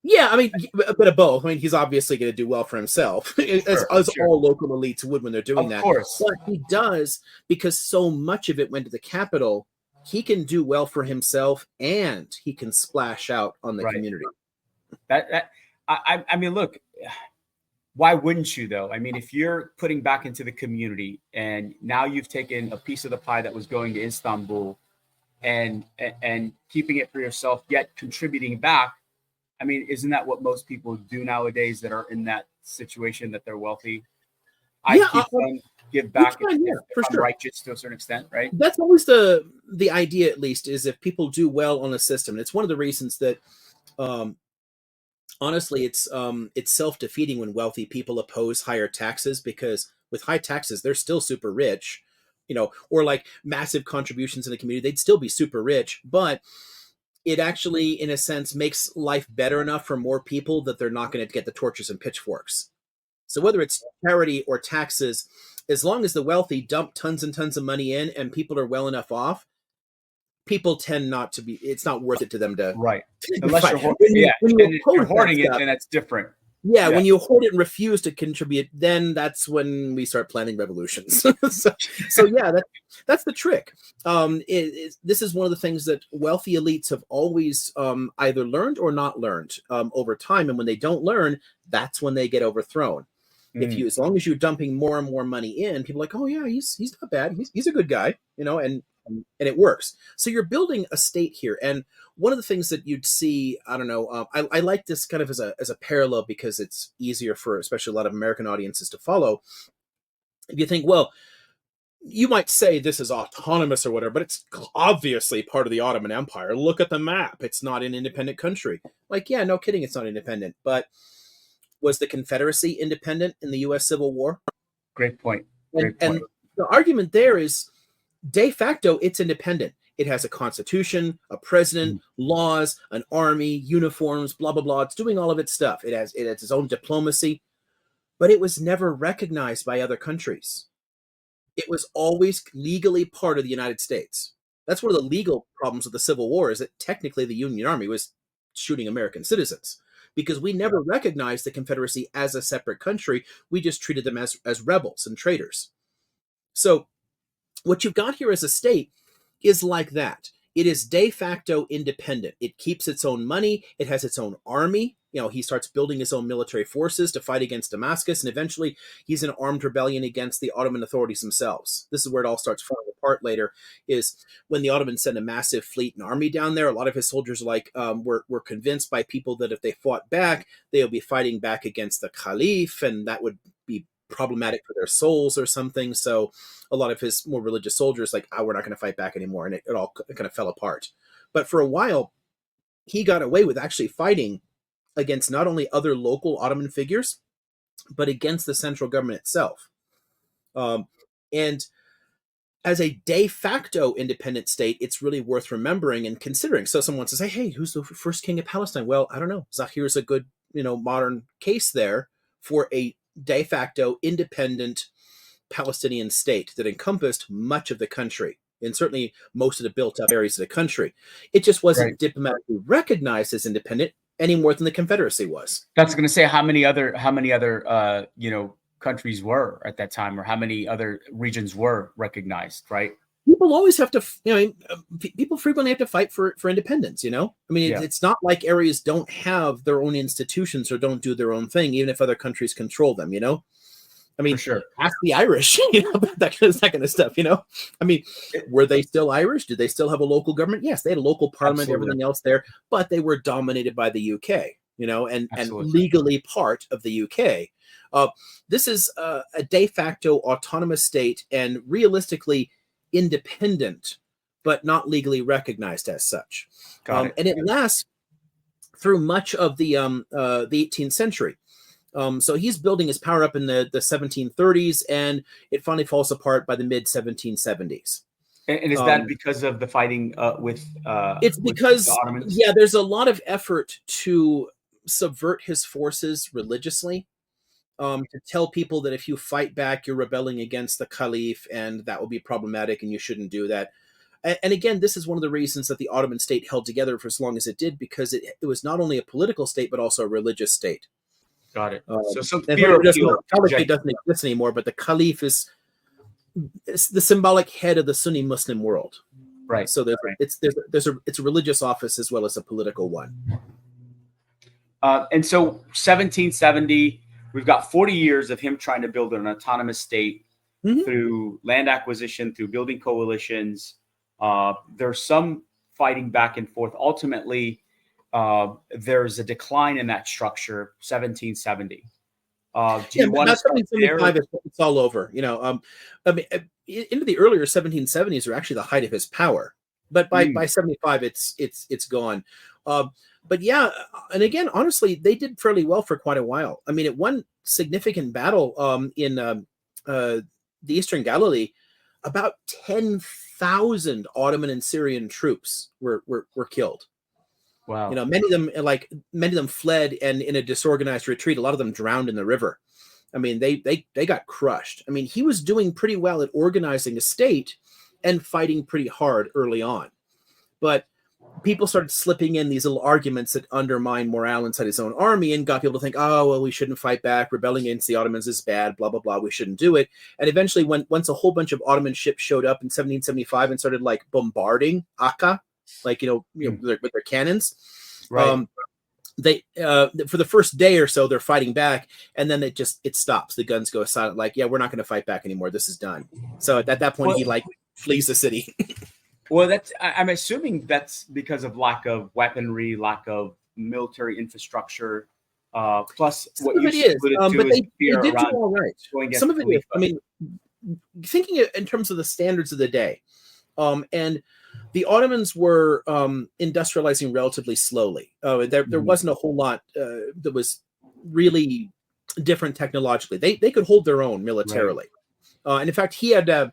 Yeah, I mean, a bit of both. I mean, he's obviously going to do well for himself, as all local elites would when they're doing that. Of course. But he does, because so much of it went to the capital, he can do well for himself and he can splash out on the community. I mean, look, why wouldn't you, though? I mean, if you're putting back into the community and now you've taken a piece of the pie that was going to Istanbul and keeping it for yourself, yet contributing back, I mean, isn't that what most people do nowadays that are in that situation, that they're wealthy? Give back if I'm righteous to a certain extent, right? That's always the idea, at least, is if people do well on a system. And it's one of the reasons that, honestly, it's self-defeating when wealthy people oppose higher taxes, because with high taxes, they're still super rich, or like massive contributions in the community, they'd still be super rich, but it actually, in a sense, makes life better enough for more people that they're not going to get the torches and pitchforks. So whether it's charity or taxes, as long as the wealthy dump tons and tons of money in and people are well enough off, people tend not to be, it's not worth it to them to. Right. Unless you're hoarding, you're hoarding it, then that's different. Yeah, when you hoard it and refuse to contribute, then that's when we start planning revolutions. so yeah, that's the trick. This is one of the things that wealthy elites have always either learned or not learned over time. And when they don't learn, that's when they get overthrown. As long as you're dumping more and more money in, people are like, oh yeah, he's not bad. He's a good guy, and it works. So you're building a state here. And one of the things that you'd see, I don't know, I like this kind of as a parallel because it's easier for especially a lot of American audiences to follow. If you think, well, you might say this is autonomous or whatever, but it's obviously part of the Ottoman Empire. Look at the map. It's not an independent country. Like, yeah, no kidding, it's not independent. But was the Confederacy independent in the U.S. Civil War? Great point. And the argument there is, de facto, it's independent. It has a constitution, a president, laws, an army, uniforms, blah, blah, blah. It's doing all of its stuff. It has its own diplomacy, but it was never recognized by other countries. It was always legally part of the United States. That's one of the legal problems with the Civil War, is that technically the Union Army was shooting American citizens, because we never recognized the Confederacy as a separate country. We just treated them as rebels and traitors. So what you've got here as a state is like that. It is de facto independent. It keeps its own money. It has its own army. He starts building his own military forces to fight against Damascus, and eventually he's in armed rebellion against the Ottoman authorities themselves. This is where it all starts falling apart later, is when the Ottomans send a massive fleet and army down there. A lot of his soldiers were convinced by people that if they fought back, they'll be fighting back against the Caliph, and that would be problematic for their souls or something. So a lot of his more religious soldiers we're not going to fight back anymore, and it all kind of fell apart. But for a while, he got away with actually fighting against not only other local Ottoman figures, but against the central government itself. And as a de facto independent state, it's really worth remembering and considering. So someone wants to say, hey, who's the first king of Palestine? Well, I don't know. Zahir's a good, modern case there for a de facto independent Palestinian state that encompassed much of the country, and certainly most of the built-up areas of the country. It just wasn't diplomatically recognized as independent any more than the Confederacy was. That's going to say how many other countries were at that time, or how many other regions were recognized, right? people always have to, people frequently have to fight for independence. I mean, it's not like areas don't have their own institutions or don't do their own thing, even if other countries control them. I mean, For sure. ask the Irish, about that kind of stuff. I mean, were they still Irish? Did they still have a local government? Yes, they had a local parliament, Absolutely. everything else there, but they were dominated by the UK, and Absolutely. legally part of the UK. This is a de facto autonomous state and realistically independent, but not legally recognized as such. And it lasts through much of the 18th century. So he's building his power up in the 1730s, and it finally falls apart by the mid 1770s. And is that because of the fighting with? It's because, with the Ottomans? there's a lot of effort to subvert his forces religiously, to tell people that if you fight back, you're rebelling against the Caliph, and that will be problematic, and you shouldn't do that. And again, this is one of the reasons that the Ottoman state held together for as long as it did, because it was not only a political state, but also a religious state. Got it. So some fear the Caliphate doesn't exist anymore, but the Caliph is the symbolic head of the Sunni Muslim world. Right. So it's a religious office as well as a political one. And so 1770, we've got 40 years of him trying to build an autonomous state through land acquisition, through building coalitions. There's some fighting back and forth. Ultimately, there's a decline in that structure, 1770. Do you want to start there? It's all over. I mean, into the earlier 1770s are actually the height of his power, but by 75, it's gone. But yeah, and again, honestly, they did fairly well for quite a while. I mean, at one significant battle in the Eastern Galilee, about 10,000 Ottoman and Syrian troops were killed. Wow. Many of them fled, and in a disorganized retreat, a lot of them drowned in the river. I mean, they got crushed. I mean, he was doing pretty well at organizing a state and fighting pretty hard early on. But people started slipping in these little arguments that undermined morale inside his own army and got people to think, oh, well, we shouldn't fight back. Rebelling against the Ottomans is bad, blah, blah, blah. We shouldn't do it. And eventually, once a whole bunch of Ottoman ships showed up in 1775 and started bombarding Akka, with their cannons, right. They for the first day or so they're fighting back, and then it stops. The guns go silent. We're not going to fight back anymore. This is done. So at that point, he flees the city. Well, I'm assuming that's because of lack of weaponry, lack of military infrastructure, plus what you alluded to is fear they did around do all right. going against Some of it is, Khalifa. I mean, thinking in terms of the standards of the day, and the Ottomans were industrializing relatively slowly. There wasn't a whole lot that was really different technologically. They could hold their own militarily. Right. And in fact, he had the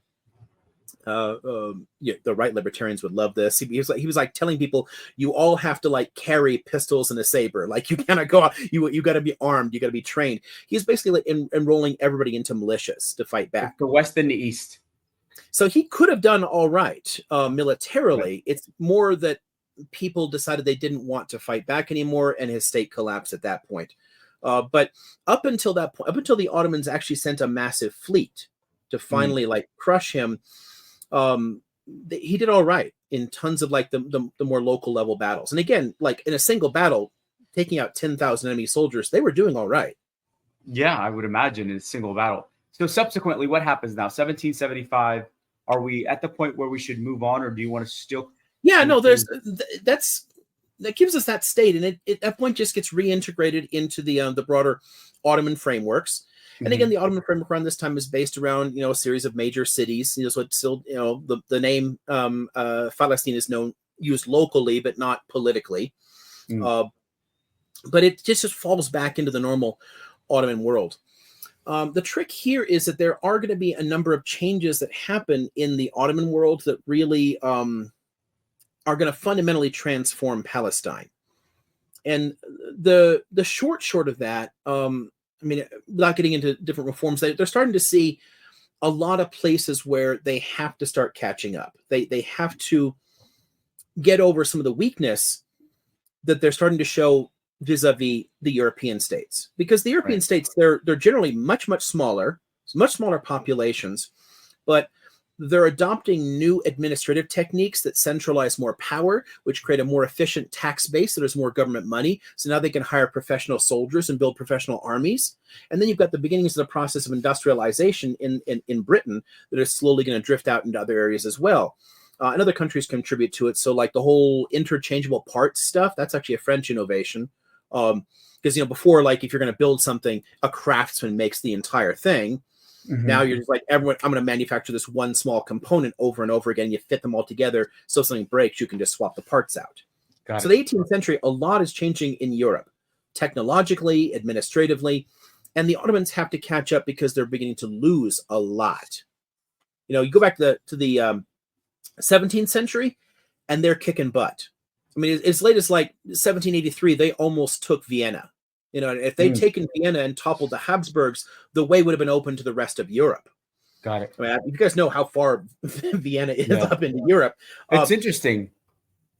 right libertarians would love this. He was telling people, you all have to carry pistols and a saber. You cannot go out. You got to be armed. You got to be trained. He's basically enrolling everybody into militias to fight back. The West and the East. So he could have done all right militarily. Right. It's more that people decided they didn't want to fight back anymore, and his state collapsed at that point. But up until that point, up until the Ottomans actually sent a massive fleet to finally crush him, he did all right in tons of the more local level battles. And again, in a single battle, taking out 10,000 enemy soldiers, they were doing all right. Yeah, I would imagine in a single battle. So subsequently, what happens now? 1775. Are we at the point where we should move on, or do you want to still? Yeah, no. That gives us that state, and it at that point just gets reintegrated into the broader Ottoman frameworks. And again, the Ottoman framework around this time is based around a series of major cities. So it's still the name Palestine is used locally, but not politically. But it just falls back into the normal Ottoman world. The trick here is that there are going to be a number of changes that happen in the Ottoman world that really are going to fundamentally transform Palestine. And the short of that, without getting into different reforms, they're starting to see a lot of places where they have to start catching up. They have to get over some of the weakness that they're starting to show vis-a-vis the European states, because the European states, they're generally much smaller populations, but they're adopting new administrative techniques that centralize more power, which create a more efficient tax base, so there's more government money. So now they can hire professional soldiers and build professional armies. And then you've got the beginnings of the process of industrialization in Britain that is slowly going to drift out into other areas as well. And other countries contribute to it. So like the whole interchangeable parts stuff, that's actually a French innovation. Because, before, like, if you're going to build something, a craftsman makes the entire thing. Mm-hmm. Now you're just like, everyone, I'm going to manufacture this one small component over and over again. You fit them all together. So if something breaks, you can just swap the parts out. So the 18th century, a lot is changing in Europe, technologically, administratively, and the Ottomans have to catch up because they're beginning to lose a lot. You go back to the 17th century, and they're kicking butt. I mean, as late as like 1783, they almost took Vienna. If they'd taken Vienna and toppled the Habsburgs, the way would have been open to the rest of Europe. Got it. I mean, you guys know how far Vienna is up into Europe. It's interesting.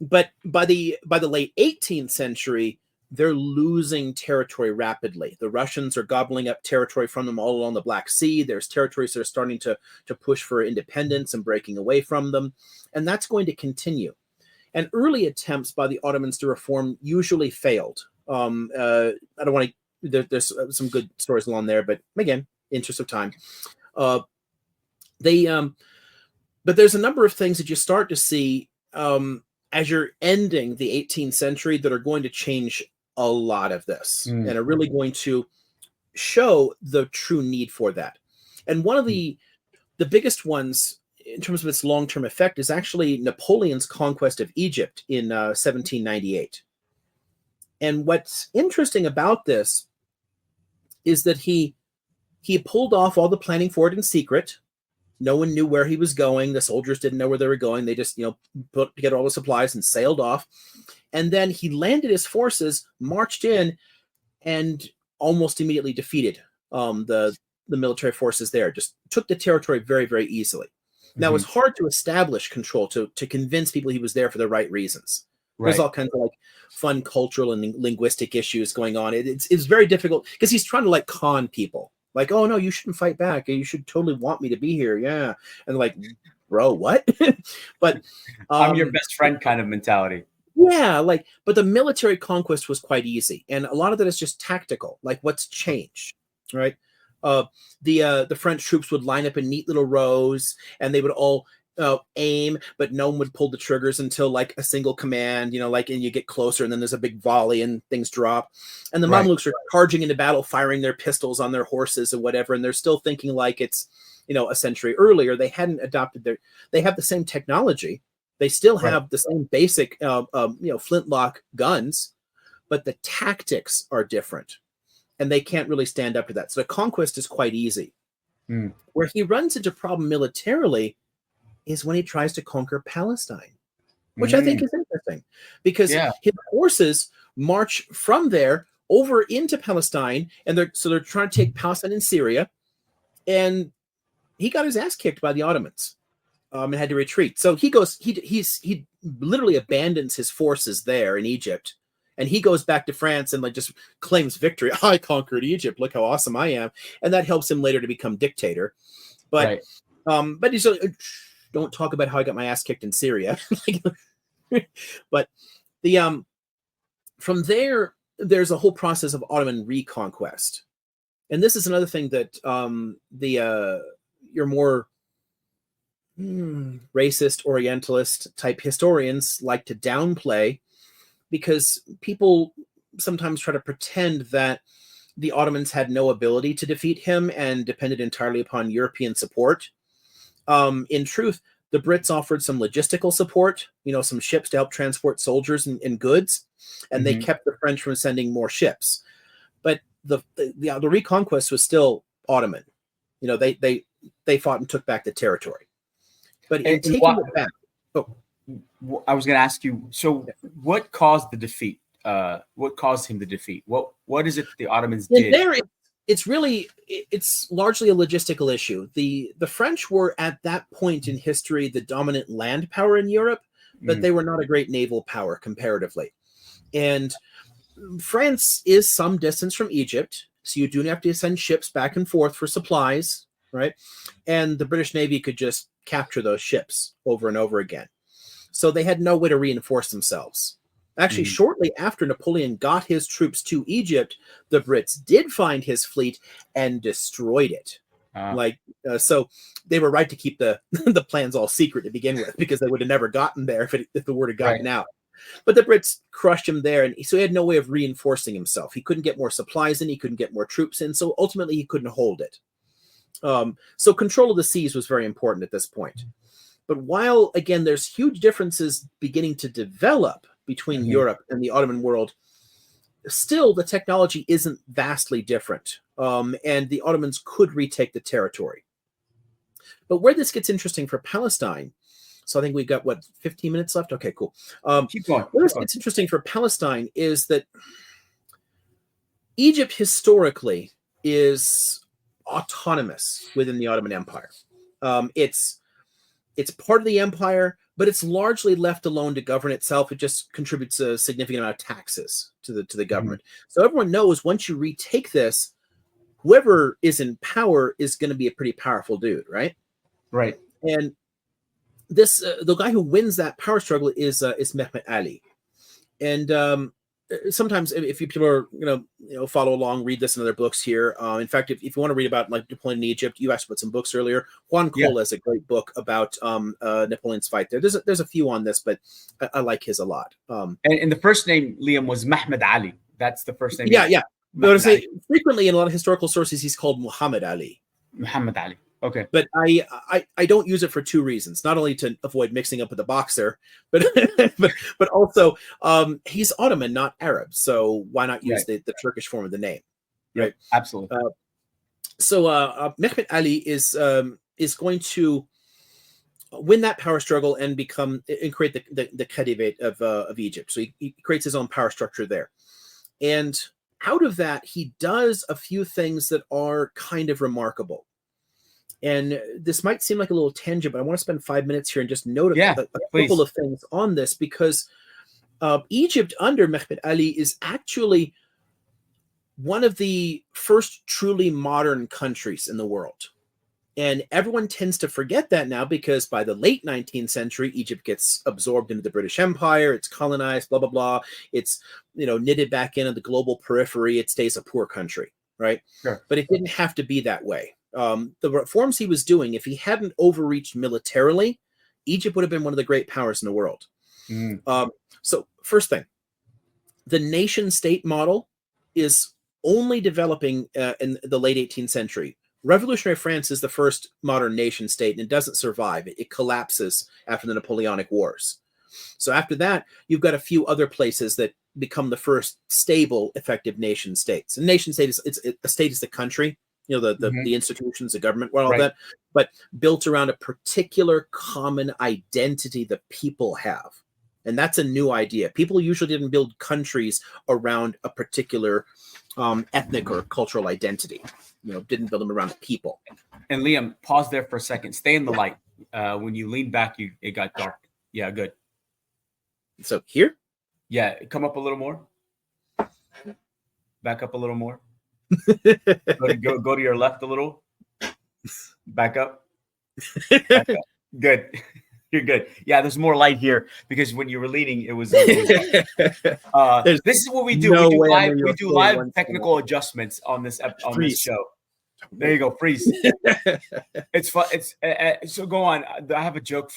But by the late 18th century, they're losing territory rapidly. The Russians are gobbling up territory from them all along the Black Sea. There's territories that are starting to push for independence and breaking away from them. And that's going to continue. And early attempts by the Ottomans to reform usually failed. I don't want to. There's some good stories along there, but again, interest of time. But there's a number of things that you start to see as you're ending the 18th century that are going to change a lot of this, and are really going to show the true need for that. And one of the biggest ones, in terms of its long-term effect, is actually Napoleon's conquest of Egypt in 1798. And what's interesting about this is that he pulled off all the planning for it in secret. No one knew where he was going. The soldiers didn't know where they were going. They just, put together all the supplies and sailed off. And then he landed his forces, marched in, and almost immediately defeated the military forces there. Just took the territory very, very easily. Now, it was hard to establish control, to convince people he was there for the right reasons. Right. There's all kinds of fun cultural and linguistic issues going on. It's very difficult because he's trying to con people. Like, oh no, you shouldn't fight back. You should totally want me to be here. Yeah. And like, bro, what? But I'm your best friend kind of mentality. Yeah. But the military conquest was quite easy. And a lot of that is just tactical. Like, what's changed, right? The French troops would line up in neat little rows, and they would all aim, but no one would pull the triggers until a single command, and you get closer, and then there's a big volley and things drop. And the Mamluks are charging into battle, firing their pistols on their horses or whatever, and they're still thinking like it's, a century earlier. They hadn't adopted they have the same technology. They still have the same basic, flintlock guns, but the tactics are different, and they can't really stand up to that. So the conquest is quite easy. Where he runs into problem militarily is when he tries to conquer Palestine, which I think is interesting, because his forces march from there over into Palestine, and they're trying to take Palestine and Syria, and he got his ass kicked by the Ottomans, and had to retreat. So he literally abandons his forces there in Egypt, and he goes back to France and just claims victory. I conquered Egypt. Look how awesome I am, and that helps him later to become dictator. But he's don't talk about how I got my ass kicked in Syria. But from there, there's a whole process of Ottoman reconquest. And this is another thing that your more racist, Orientalist type historians like to downplay, because people sometimes try to pretend that the Ottomans had no ability to defeat him and depended entirely upon European support. In truth, the Brits offered some logistical support, some ships to help transport soldiers and goods, and they kept the French from sending more ships. But the reconquest was still Ottoman. They fought and took back the territory. But in taking it back, I was going to ask you. So, what caused the defeat? What caused him the defeat? What is it that the Ottomans did? It's largely a logistical issue. The French were at that point in history the dominant land power in Europe, but they were not a great naval power comparatively. And France is some distance from Egypt, so you do have to send ships back and forth for supplies. right? And the British Navy could just capture those ships over and over again. So they had no way to reinforce themselves. Actually, shortly after Napoleon got his troops to Egypt, the Brits did find his fleet and destroyed it. So they were right to keep the the plans all secret to begin with, because they would have never gotten there if the word had gotten out. But the Brits crushed him there, and so he had no way of reinforcing himself. He couldn't get more supplies in, he couldn't get more troops in, so ultimately he couldn't hold it. So control of the seas was very important at this point. But while, again, there's huge differences beginning to develop between Europe and the Ottoman world, still the technology isn't vastly different, and the Ottomans could retake the territory. But where this gets interesting for Palestine, so I think we've got, 15 minutes left? Okay, cool. Keep going. Where this gets interesting for Palestine is that Egypt historically is autonomous within the Ottoman Empire. It's part of the empire, but it's largely left alone to govern itself. It just contributes a significant amount of taxes to the government. So everyone knows once you retake this, whoever is in power is going to be a pretty powerful dude, right? Right. And this the guy who wins that power struggle is Mehmet Ali. And sometimes if people are follow along, read this in other books here. In fact, if you want to read about like Napoleon in Egypt, you asked about some books earlier. Juan Cole has a great book about Napoleon's fight there. There's a few on this, but I like his a lot. And the first name, Liam, was Mahmoud Ali. That's the first name. Yeah. But I say frequently in a lot of historical sources he's called Muhammad Ali. Muhammad Ali. Okay. But I don't use it for two reasons. Not only to avoid mixing up with the boxer, but but also he's Ottoman, not Arab. So why not use the Turkish form of the name? Right. Absolutely. So Mehmet Ali is going to win that power struggle and create the Khedivate of Egypt. So he creates his own power structure there. And out of that, he does a few things that are kind of remarkable. And this might seem like a little tangent, but I want to spend 5 minutes here and just note a couple of things on this, because Egypt under Mehmet Ali is actually one of the first truly modern countries in the world. And everyone tends to forget that now, because by the late 19th century, Egypt gets absorbed into the British Empire. It's colonized, blah, blah, blah. It's, knitted back into the global periphery. It stays a poor country, right? Sure. But it didn't have to be that way. The reforms he was doing, if he hadn't overreached militarily, Egypt would have been one of the great powers in the world. So first thing, the nation state model is only developing in the late 18th century. Revolutionary France is the first modern nation state, and it doesn't survive. It collapses after the Napoleonic Wars. So after that, you've got a few other places that become the first stable, effective nation states. And nation state a state is the country, the institutions, the government, all that, but built around a particular common identity that people have. And that's a new idea. People usually didn't build countries around a particular ethnic or cultural identity. Didn't build them around people. And Liam, pause there for a second. Stay in the light. When you leaned back, it got dark. Yeah, good. So here? Yeah, come up a little more. Back up a little more. Go to your left a little. Back up. Back up. Good. You're good. Yeah, there's more light here because when you were leaning, it was this is what we do. We do live technical adjustments on this show. There you go. Freeze. It's fun. It's so go on. I have a joke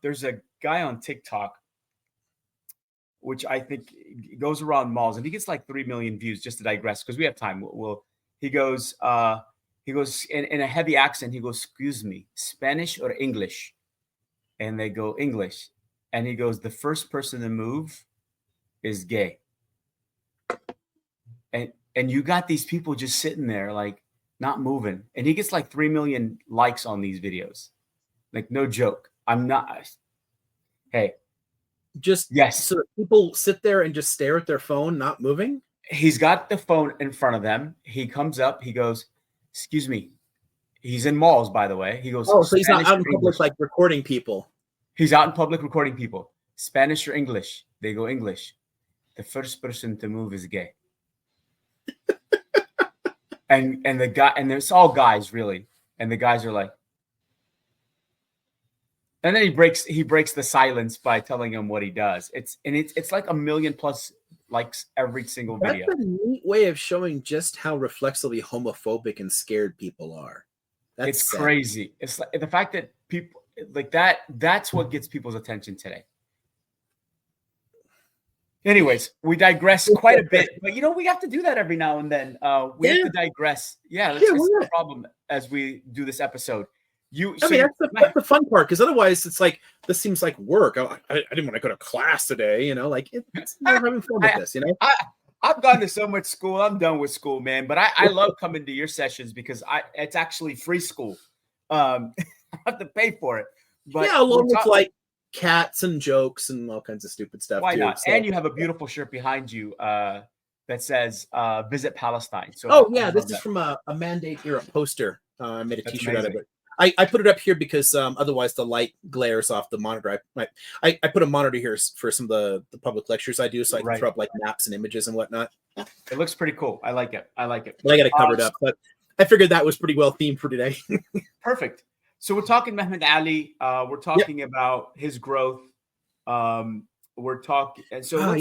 there's a guy on TikTok, which I think goes around malls, and he gets like 3 million views. Just to digress, because we have time. He goes in a heavy accent. He goes, "Excuse me, Spanish or English?" And they go, "English." And he goes, "The first person to move is gay." And you got these people just sitting there like not moving. And he gets like 3 million likes on these videos. Like, no joke. I'm not. Hey. Yes. So people sit there and just stare at their phone, not moving? He's got the phone in front of them. He comes up. He goes, "Excuse me." He's in malls, by the way. He goes, "Oh, so he's not out in public like recording people." He's out in public recording people. "Spanish or English?" They go, "English." "The first person to move is gay." and the guy, and it's all guys, really. And the guys are like, and then he breaks the silence by telling him what he does. It's like 1 million plus likes every single video. That's a neat way of showing just how reflexively homophobic and scared people are. It's crazy. It's like the fact that people like that. That's what gets people's attention today. Anyways, we digress quite a bit, but we have to do that every now and then. We have to digress. Yeah, that's the problem as we do this episode. That's the fun part, because otherwise it's like, this seems like work. I didn't want to go to class today, like it's not having fun with this, I've gone to so much school. I'm done with school, man. But I love coming to your sessions because it's actually free school. I have to pay for it. But along with like cats and jokes and all kinds of stupid stuff. Why too, not? so. And you have a beautiful shirt behind you that says "Visit Palestine." So this is from a Mandate era poster. I made a T-shirt out of it. I put it up here because otherwise the light glares off the monitor. I put a monitor here for some of the public lectures I do, so I can throw up like maps and images and whatnot. It looks pretty cool. I like it. Well, I got it covered up, but I figured that was pretty well themed for today. Perfect. So we're talking Mehmet Ali. We're talking about his growth. We're talking, and so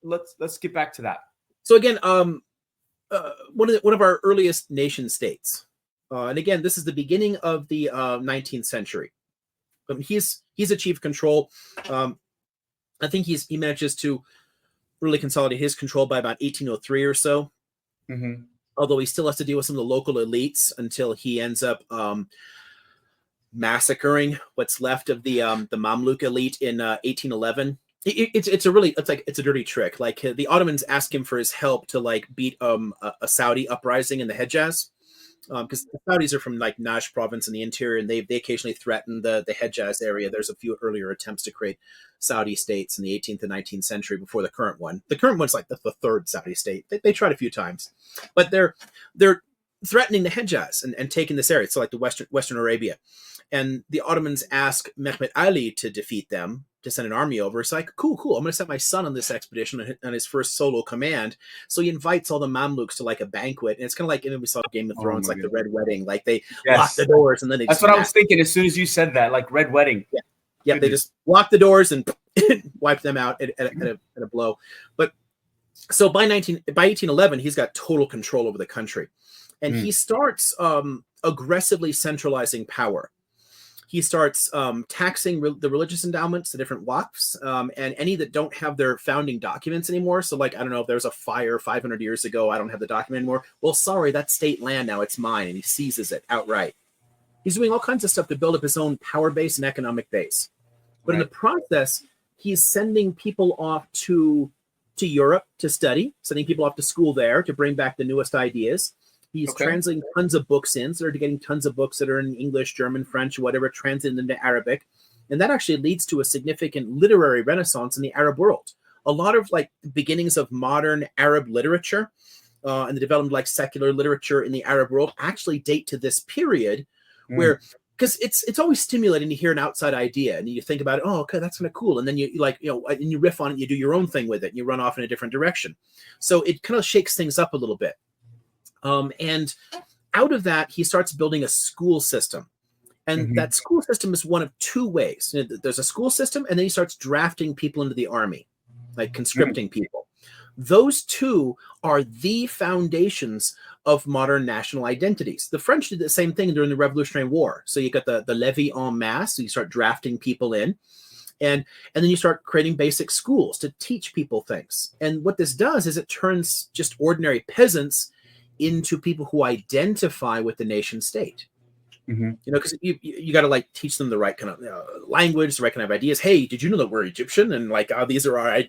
let's get back to that. So again, one of our earliest nation states. And again, this is the beginning of the 19th century. He's achieved control. I think he manages to really consolidate his control by about 1803 or so. Mm-hmm. Although he still has to deal with some of the local elites until he ends up massacring what's left of the Mamluk elite in 1811. It's a dirty trick. Like the Ottomans ask him for his help to like beat a Saudi uprising in the Hejaz. Because the Saudis are from like Najd province in the interior, and they occasionally threaten the Hejaz area. There's a few earlier attempts to create Saudi states in the 18th and 19th century before the current one. The current one's like the third Saudi state. They tried a few times, but they're threatening the Hejaz and taking this area. So like the Western Arabia, and the Ottomans ask Mehmet Ali to defeat them, to send an army over. It's like, cool. I'm going to send my son on this expedition on his first solo command. So he invites all the Mamluks to like a banquet. And it's kind of like, we saw Game of Thrones, like the Red Wedding. Like they lock the doors and then that's what I was thinking as soon as you said that, like Red Wedding. Yeah, they just lock the doors and wipe them out at a blow. But so by 1811, he's got total control over the country. And he starts aggressively centralizing power. He starts taxing the religious endowments, the different waqfs, and any that don't have their founding documents anymore. So like, I don't know, if there's a fire 500 years ago, I don't have the document anymore. Well, sorry, that's state land now, it's mine. And he seizes it outright. He's doing all kinds of stuff to build up his own power base and economic base. But in the process, he's sending people off to Europe to study, sending people off to school there to bring back the newest ideas. He's translating tons of books in, so they're getting tons of books that are in English, German, French, whatever, translated into Arabic. And that actually leads to a significant literary renaissance in the Arab world. A lot of like beginnings of modern Arab literature and the development of like secular literature in the Arab world actually date to this period where, because it's always stimulating to hear an outside idea and you think about it, oh, okay, that's kind of cool. And then you like, and you riff on it, you do your own thing with it, and you run off in a different direction. So it kind of shakes things up a little bit. And out of that, he starts building a school system. And that school system is one of two ways. There's a school system, and then he starts drafting people into the army, like conscripting people. Those two are the foundations of modern national identities. The French did the same thing during the Revolutionary War. So you got the levée en masse, so you start drafting people in. And then you start creating basic schools to teach people things. And what this does is it turns just ordinary peasants into people who identify with the nation state. Because you got to like teach them the right kind of language, the right kind of ideas. Hey, did you know that we're Egyptian? And like, oh, these are our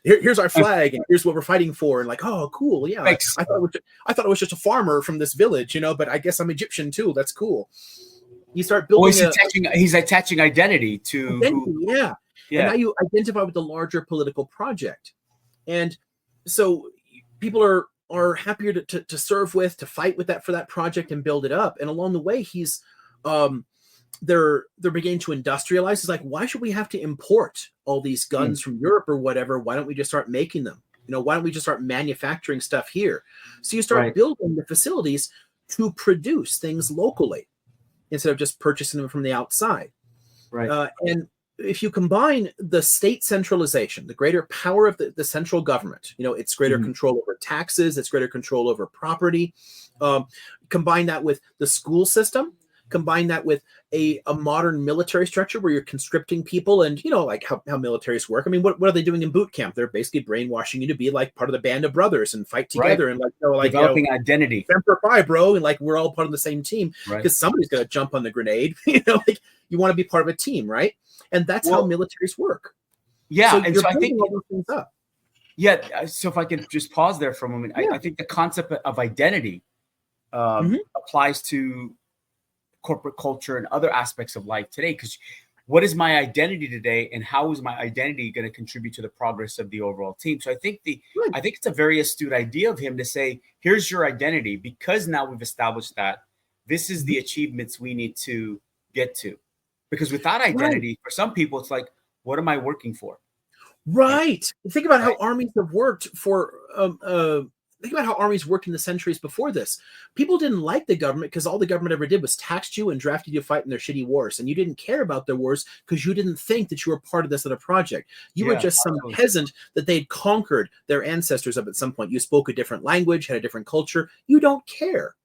here's our flag, and here's what we're fighting for. And like, oh, cool, yeah. I thought it was just a farmer from this village, but I guess I'm Egyptian too. That's cool. You start building. He's attaching identity to. Yeah. And now you identify with the larger political project, and so people are happier to serve with, to fight with that for that project and build it up. And along the way, he's they're beginning to industrialize. It's like, why should we have to import all these guns from Europe or whatever? Why don't we just start making them? Why don't we just start manufacturing stuff here? So you start building the facilities to produce things locally instead of just purchasing them from the outside. Right. And if you combine the state centralization, the greater power of the central government, its greater control over taxes, its greater control over property, combine that with the school system, combine that with a modern military structure where you're conscripting people, and like how militaries work. I mean, what are they doing in boot camp? They're basically brainwashing you to be like part of the band of brothers and fight together, and developing identity. Semper Fi, bro, and like we're all part of the same team Right. because somebody's going to jump on the grenade. Like you want to be part of a team, right? And that's how militaries work. Yeah, so and so I think all those things up. Yeah, so if I can just pause there for a moment, I think the concept of identity applies to corporate culture and other aspects of life today. Because what is my identity today, and how is my identity going to contribute to the progress of the overall team? So I think it's a very astute idea of him to say, here's your identity, because now we've established that this is the achievements we need to get to. Because without identity, for some people, it's like, what am I working for? Right. Think about how armies have worked for. Think about how armies worked in the centuries before this. People didn't like the government because all the government ever did was taxed you and drafted you to fight in their shitty wars, and you didn't care about their wars because you didn't think that you were part of this other project. You were just some peasant that they'd conquered their ancestors of at some point. You spoke a different language, had a different culture. You don't care.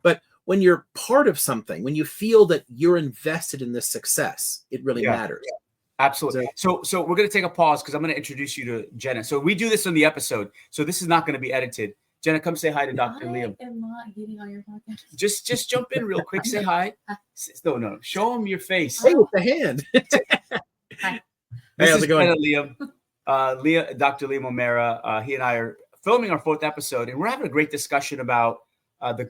But when you're part of something, when you feel that you're invested in this success, it really matters. Yeah. Absolutely. So we're going to take a pause because I'm going to introduce you to Jenna. So we do this on the episode, so this is not going to be edited. Jenna, come say hi to Dr. Liam. I am not getting on your podcast. Just jump in real quick. Say hi. No. Show him your face. Hey, with the hand. Hi. This how's is it going? Liam. Dr. Liam O'Mara. He and I are filming our 4th episode, and we're having a great discussion about the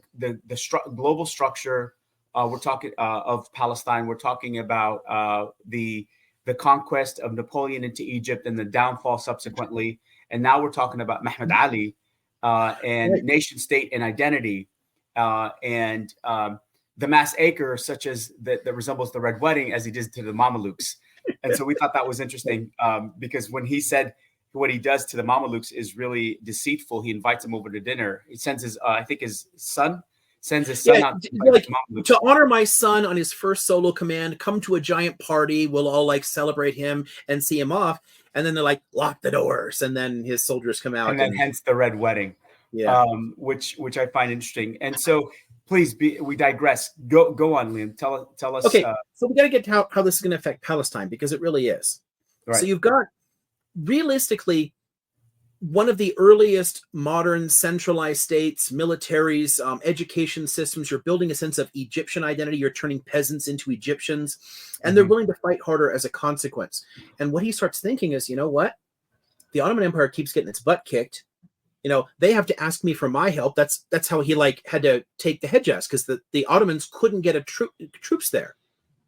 global structure. We're talking of Palestine. We're talking about the conquest of Napoleon into Egypt and the downfall subsequently. And now we're talking about Muhammad Ali and nation state and identity and the massacre, such as that resembles the Red Wedding, as he did to the Mamelukes. And so we thought that was interesting because when he said what he does to the Mamelukes is really deceitful, he invites them over to dinner. He sends his, his son out to honor my son on his first solo command. Come to a giant party. We'll all like celebrate him and see him off. And then they're like, lock the doors. And then his soldiers come out. And then hence the Red Wedding, which I find interesting. And so please we digress. Go on, Liam. Tell us. Okay. So we got to get to how this is going to affect Palestine, because it really is. Right. So you've got realistically one of the earliest modern centralized states, militaries, education systems. You're building a sense of Egyptian identity. You're turning peasants into Egyptians, and they're willing to fight harder as a consequence. And what he starts thinking is, you know what? The Ottoman Empire keeps getting its butt kicked. They have to ask me for my help. That's how he had to take the Hejaz, because the Ottomans couldn't get troops there.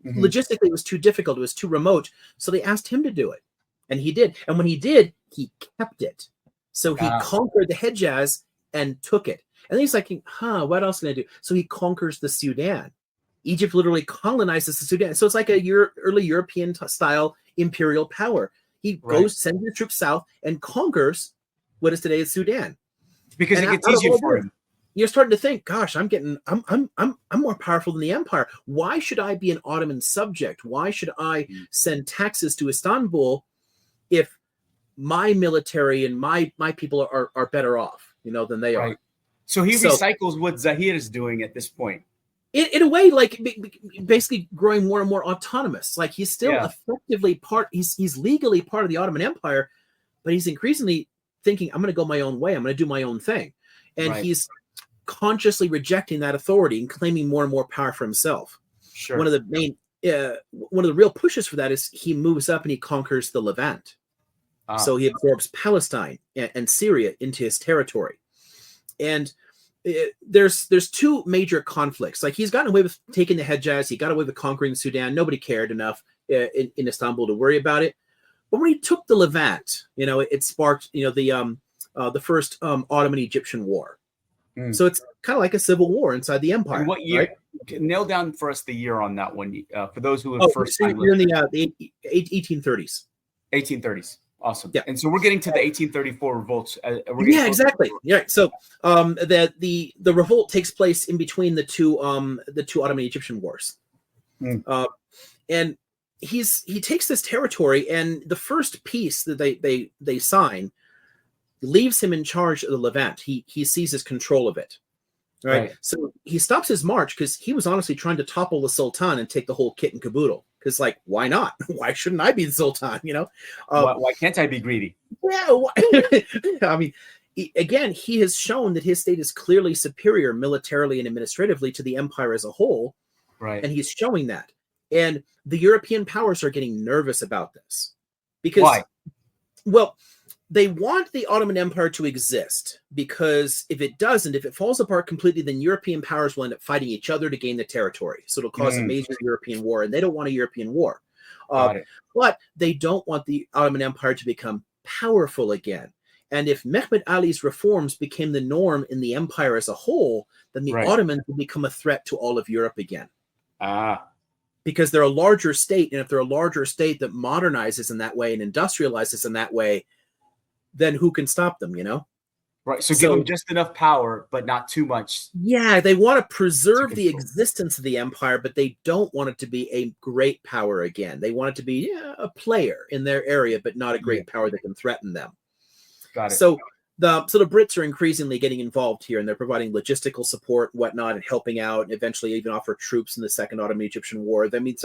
Logistically, it was too difficult. It was too remote. So they asked him to do it, and he did. And when he did, he kept it. So he conquered the Hejaz and took it. And then he's like, what else can I do? So he conquers the Sudan. Egypt literally colonizes the Sudan. So it's like a early European style imperial power. He sends the troops south and conquers what is today Sudan. Because it gets easier for him. You're starting to think, gosh, I'm more powerful than the empire. Why should I be an Ottoman subject? Why should I send taxes to Istanbul if my military and my people are better off, than they are? So he recycles what Zahir is doing at this point. In a way, like basically growing more and more autonomous. Like he's still effectively he's legally part of the Ottoman Empire, but he's increasingly thinking, I'm going to go my own way. I'm going to do my own thing. And he's consciously rejecting that authority and claiming more and more power for himself. Sure. One of the real pushes for that is he moves up and he conquers the Levant. So he absorbs Palestine and Syria into his territory. And there's two major conflicts. Like he's gotten away with taking the Hejaz. He got away with conquering Sudan. Nobody cared enough in Istanbul to worry about it. But when he took the Levant, it sparked, the first Ottoman-Egyptian war. So it's kind of like a civil war inside the empire. And what year? Right? Nail down for us the year on that one for those who have first time. You're in the 1830s. 1830s. Awesome. Yeah. And so we're getting to the 1834 revolts. Yeah, exactly. Yeah. So the revolt takes place in between the two Ottoman Egyptian wars. And he takes this territory, and the first peace that they sign leaves him in charge of the Levant. He seizes control of it. Right. So he stops his march because he was honestly trying to topple the Sultan and take the whole kit and caboodle. Because, like, why not? Why shouldn't I be the Sultan? You know, why can't I be greedy? Yeah. I mean, again, he has shown that his state is clearly superior militarily and administratively to the empire as a whole. Right. And he's showing that. And the European powers are getting nervous about this. Because, why? Well, they want the Ottoman Empire to exist, because if it doesn't, if it falls apart completely, then European powers will end up fighting each other to gain the territory. So it'll cause a major European war, and they don't want a European war. But they don't want the Ottoman Empire to become powerful again. And if Mehmed Ali's reforms became the norm in the empire as a whole, then the Ottomans would become a threat to all of Europe again. Because they're a larger state, and if they're a larger state that modernizes in that way and industrializes in that way, then who can stop them, you know? Right. So give them just enough power, but not too much. Yeah, they want to preserve the existence of the empire, but they don't want it to be a great power again. They want it to be a player in their area, but not a great power that can threaten them. Got it. So the Brits are increasingly getting involved here, and they're providing logistical support, whatnot, and helping out, and eventually even offer troops in the Second Ottoman-Egyptian War. I mean,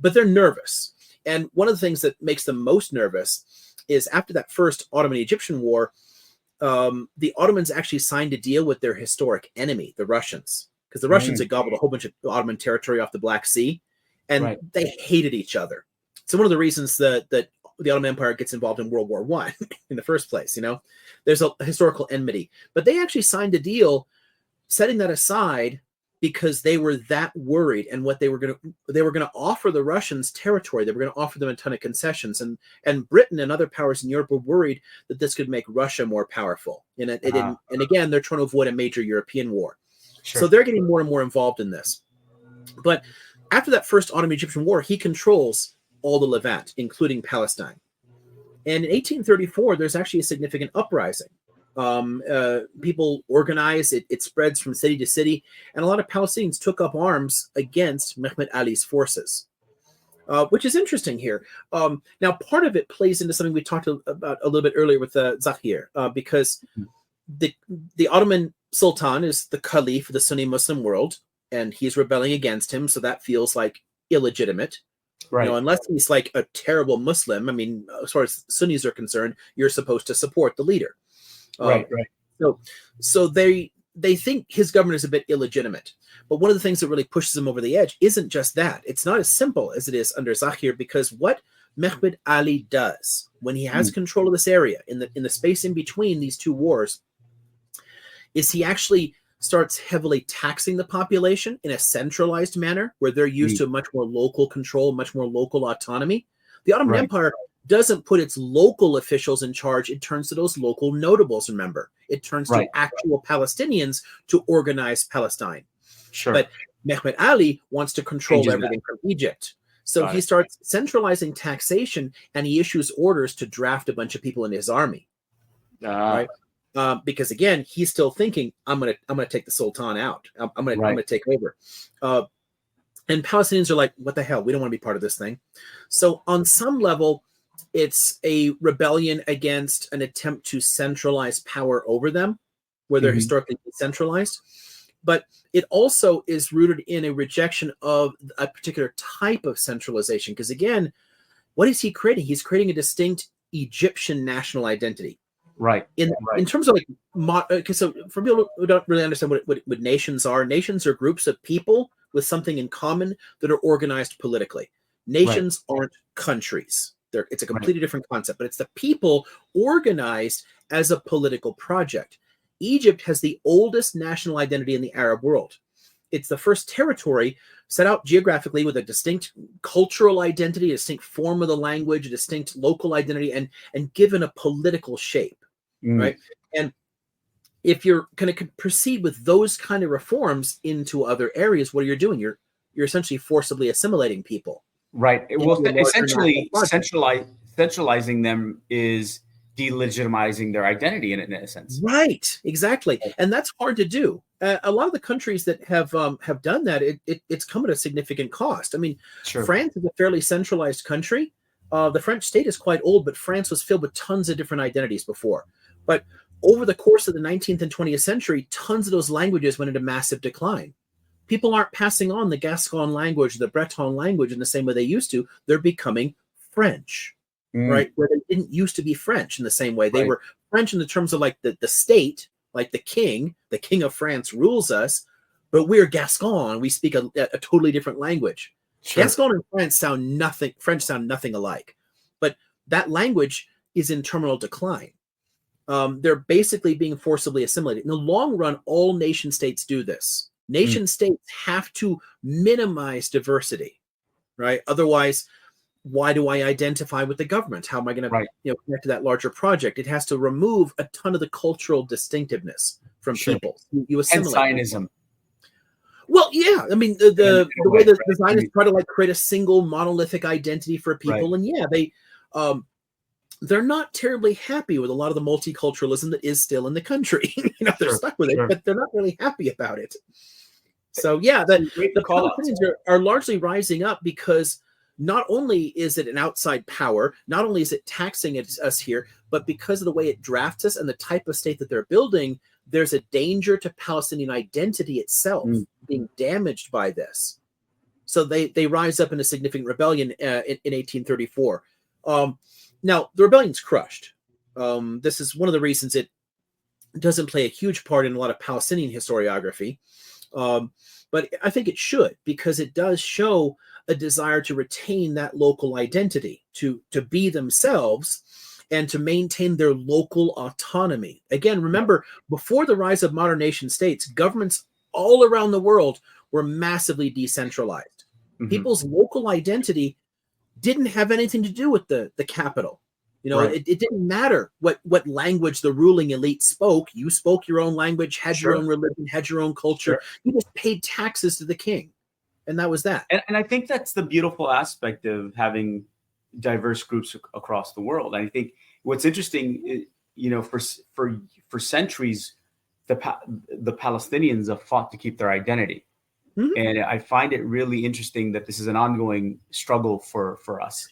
but they're nervous. And one of the things that makes them most nervous is after that first Ottoman-Egyptian War, the Ottomans actually signed a deal with their historic enemy, the Russians, because the Russians had gobbled a whole bunch of Ottoman territory off the Black Sea, and they hated each other. So one of the reasons that the Ottoman Empire gets involved in World War I in the first place, you know, there's a historical enmity. But they actually signed a deal setting that aside because they were that worried, and what they were going to offer the Russians territory. They were going to offer them a ton of concessions, and Britain and other powers in Europe were worried that this could make Russia more powerful. And again, they're trying to avoid a major European war. Sure. So they're getting more and more involved in this. But after that first Ottoman-Egyptian War, he controls all the Levant, including Palestine. And in 1834, there's actually a significant uprising. People organize, it spreads from city to city, and a lot of Palestinians took up arms against Mehmed Ali's forces, which is interesting here. Now, part of it plays into something we talked about a little bit earlier with Zahir, because the Ottoman Sultan is the Caliph of the Sunni Muslim world, and he's rebelling against him, so that feels like illegitimate. Right. You know, unless he's like a terrible Muslim. I mean, as far as Sunnis are concerned, you're supposed to support the leader. Right. So they think his government is a bit illegitimate. But one of the things that really pushes him over the edge isn't just that. It's not as simple as it is under Zahir, because what Mehmed Ali does when he has control of this area in the space in between these two wars is he actually starts heavily taxing the population in a centralized manner where they're used to much more local control, much more local autonomy. The Ottoman Empire doesn't put its local officials in charge. It turns to those local notables, remember. It turns to actual Palestinians to organize Palestine. Sure. But Mehmed Ali wants to control everything from Egypt. So he starts centralizing taxation, and he issues orders to draft a bunch of people in his army. Right? Because again, he's still thinking, I'm gonna take the Sultan out. I'm gonna take over. And Palestinians are like, what the hell? We don't want to be part of this thing. So on some level, it's a rebellion against an attempt to centralize power over them, where they're historically decentralized. But it also is rooted in a rejection of a particular type of centralization. Because again, what is he creating? He's creating a distinct Egyptian national identity. Right. In terms of so for people who don't really understand what nations are groups of people with something in common that are organized politically. Nations aren't countries. It's a completely different concept, but it's the people organized as a political project. Egypt has the oldest national identity in the Arab world. It's the first territory set out geographically with a distinct cultural identity, a distinct form of the language, a distinct local identity, and given a political shape, right? And if you're going to proceed with those kind of reforms into other areas, what you're doing, you're essentially forcibly assimilating people. Right. Well, essentially centralizing them is delegitimizing their identity in a sense. Right, exactly, and that's hard to do. A lot of the countries that have done that, it's come at a significant cost. I mean, Sure. France is a fairly centralized country. The French state is quite old, but France was filled with tons of different identities before. But over the course of the 19th and 20th century, tons of those languages went into massive decline. People aren't passing on the Gascon language, the Breton language in the same way they used to. They're becoming French. Right, where they didn't used to be French in the same way. They were French in the terms of like the state, like the king of France rules us, but we're Gascon. We speak a totally different language. Sure. Gascon and French sound nothing alike, but that language is in terminal decline. They're basically being forcibly assimilated. In the long run, all nation states do this. Nation states have to minimize diversity, right? Otherwise, why do I identify with the government? How am I going to connect to that larger project? It has to remove a ton of the cultural distinctiveness from people. You assimilate. And Zionism. Well, yeah. I mean, the way the Zionists try to like create a single monolithic identity for people, and they're not terribly happy with a lot of the multiculturalism that is still in the country. They're stuck with it, but they're not really happy about it. So yeah, the Palestinians are largely rising up because not only is it an outside power, not only is it taxing us here, but because of the way it drafts us and the type of state that they're building, there's a danger to Palestinian identity itself being damaged by this. So they rise up in a significant rebellion in 1834. Now, the rebellion's crushed. This is one of the reasons it doesn't play a huge part in a lot of Palestinian historiography. But I think it should, because it does show a desire to retain that local identity, to be themselves and to maintain their local autonomy. Again, remember, before the rise of modern nation states, governments all around the world were massively decentralized. People's local identity didn't have anything to do with the capital. It didn't matter what language the ruling elite spoke. You spoke your own language, had your own religion, had your own culture. You just paid taxes to the king. And that was that. And I think that's the beautiful aspect of having diverse groups across the world. And I think what's interesting, for centuries, the Palestinians have fought to keep their identity. And I find it really interesting that this is an ongoing struggle for us.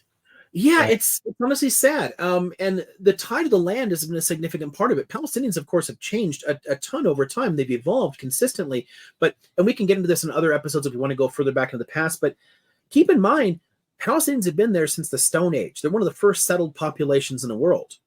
Yeah, it's honestly sad. And the tie to the land has been a significant part of it. Palestinians, of course, have changed a ton over time. They've evolved consistently. And we can get into this in other episodes if we want to go further back into the past. But keep in mind, Palestinians have been there since the Stone Age. They're one of the first settled populations in the world.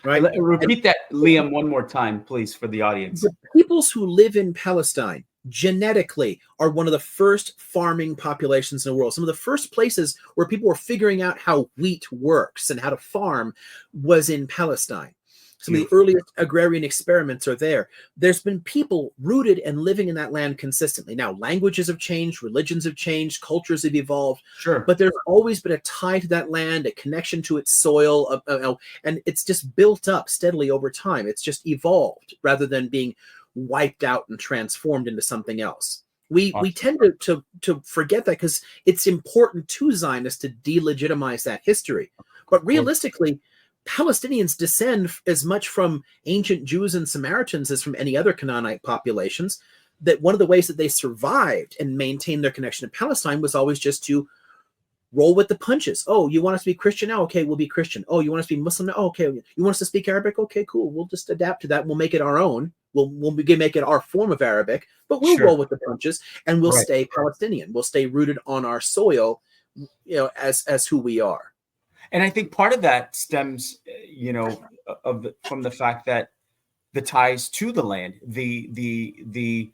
Right? Repeat that, Liam, one more time, please, for the audience. The peoples who live in Palestine genetically are one of the first farming populations in the world. Some of the first places where people were figuring out how wheat works and how to farm was in Palestine. Some of the earliest agrarian experiments are there. There's been people rooted and living in that land consistently. Now, languages have changed, religions have changed, cultures have evolved. But there's always been a tie to that land, a connection to its soil, and it's just built up steadily over time. It's just evolved rather than being wiped out and transformed into something else. We tend to forget that because it's important to Zionists to delegitimize that history. But realistically, Palestinians descend as much from ancient Jews and Samaritans as from any other Canaanite populations. That one of the ways that they survived and maintained their connection to Palestine was always just to roll with the punches. Oh, you want us to be Christian now? Okay, we'll be Christian. Oh, you want us to be Muslim now? Oh, okay. You want us to speak Arabic? Okay, cool. We'll just adapt to that. We'll make it our own. We'll make it our form of Arabic, but we'll roll with the punches and we'll stay Palestinian. We'll stay rooted on our soil, as who we are. And I think part of that stems, from the fact that the ties to the land, the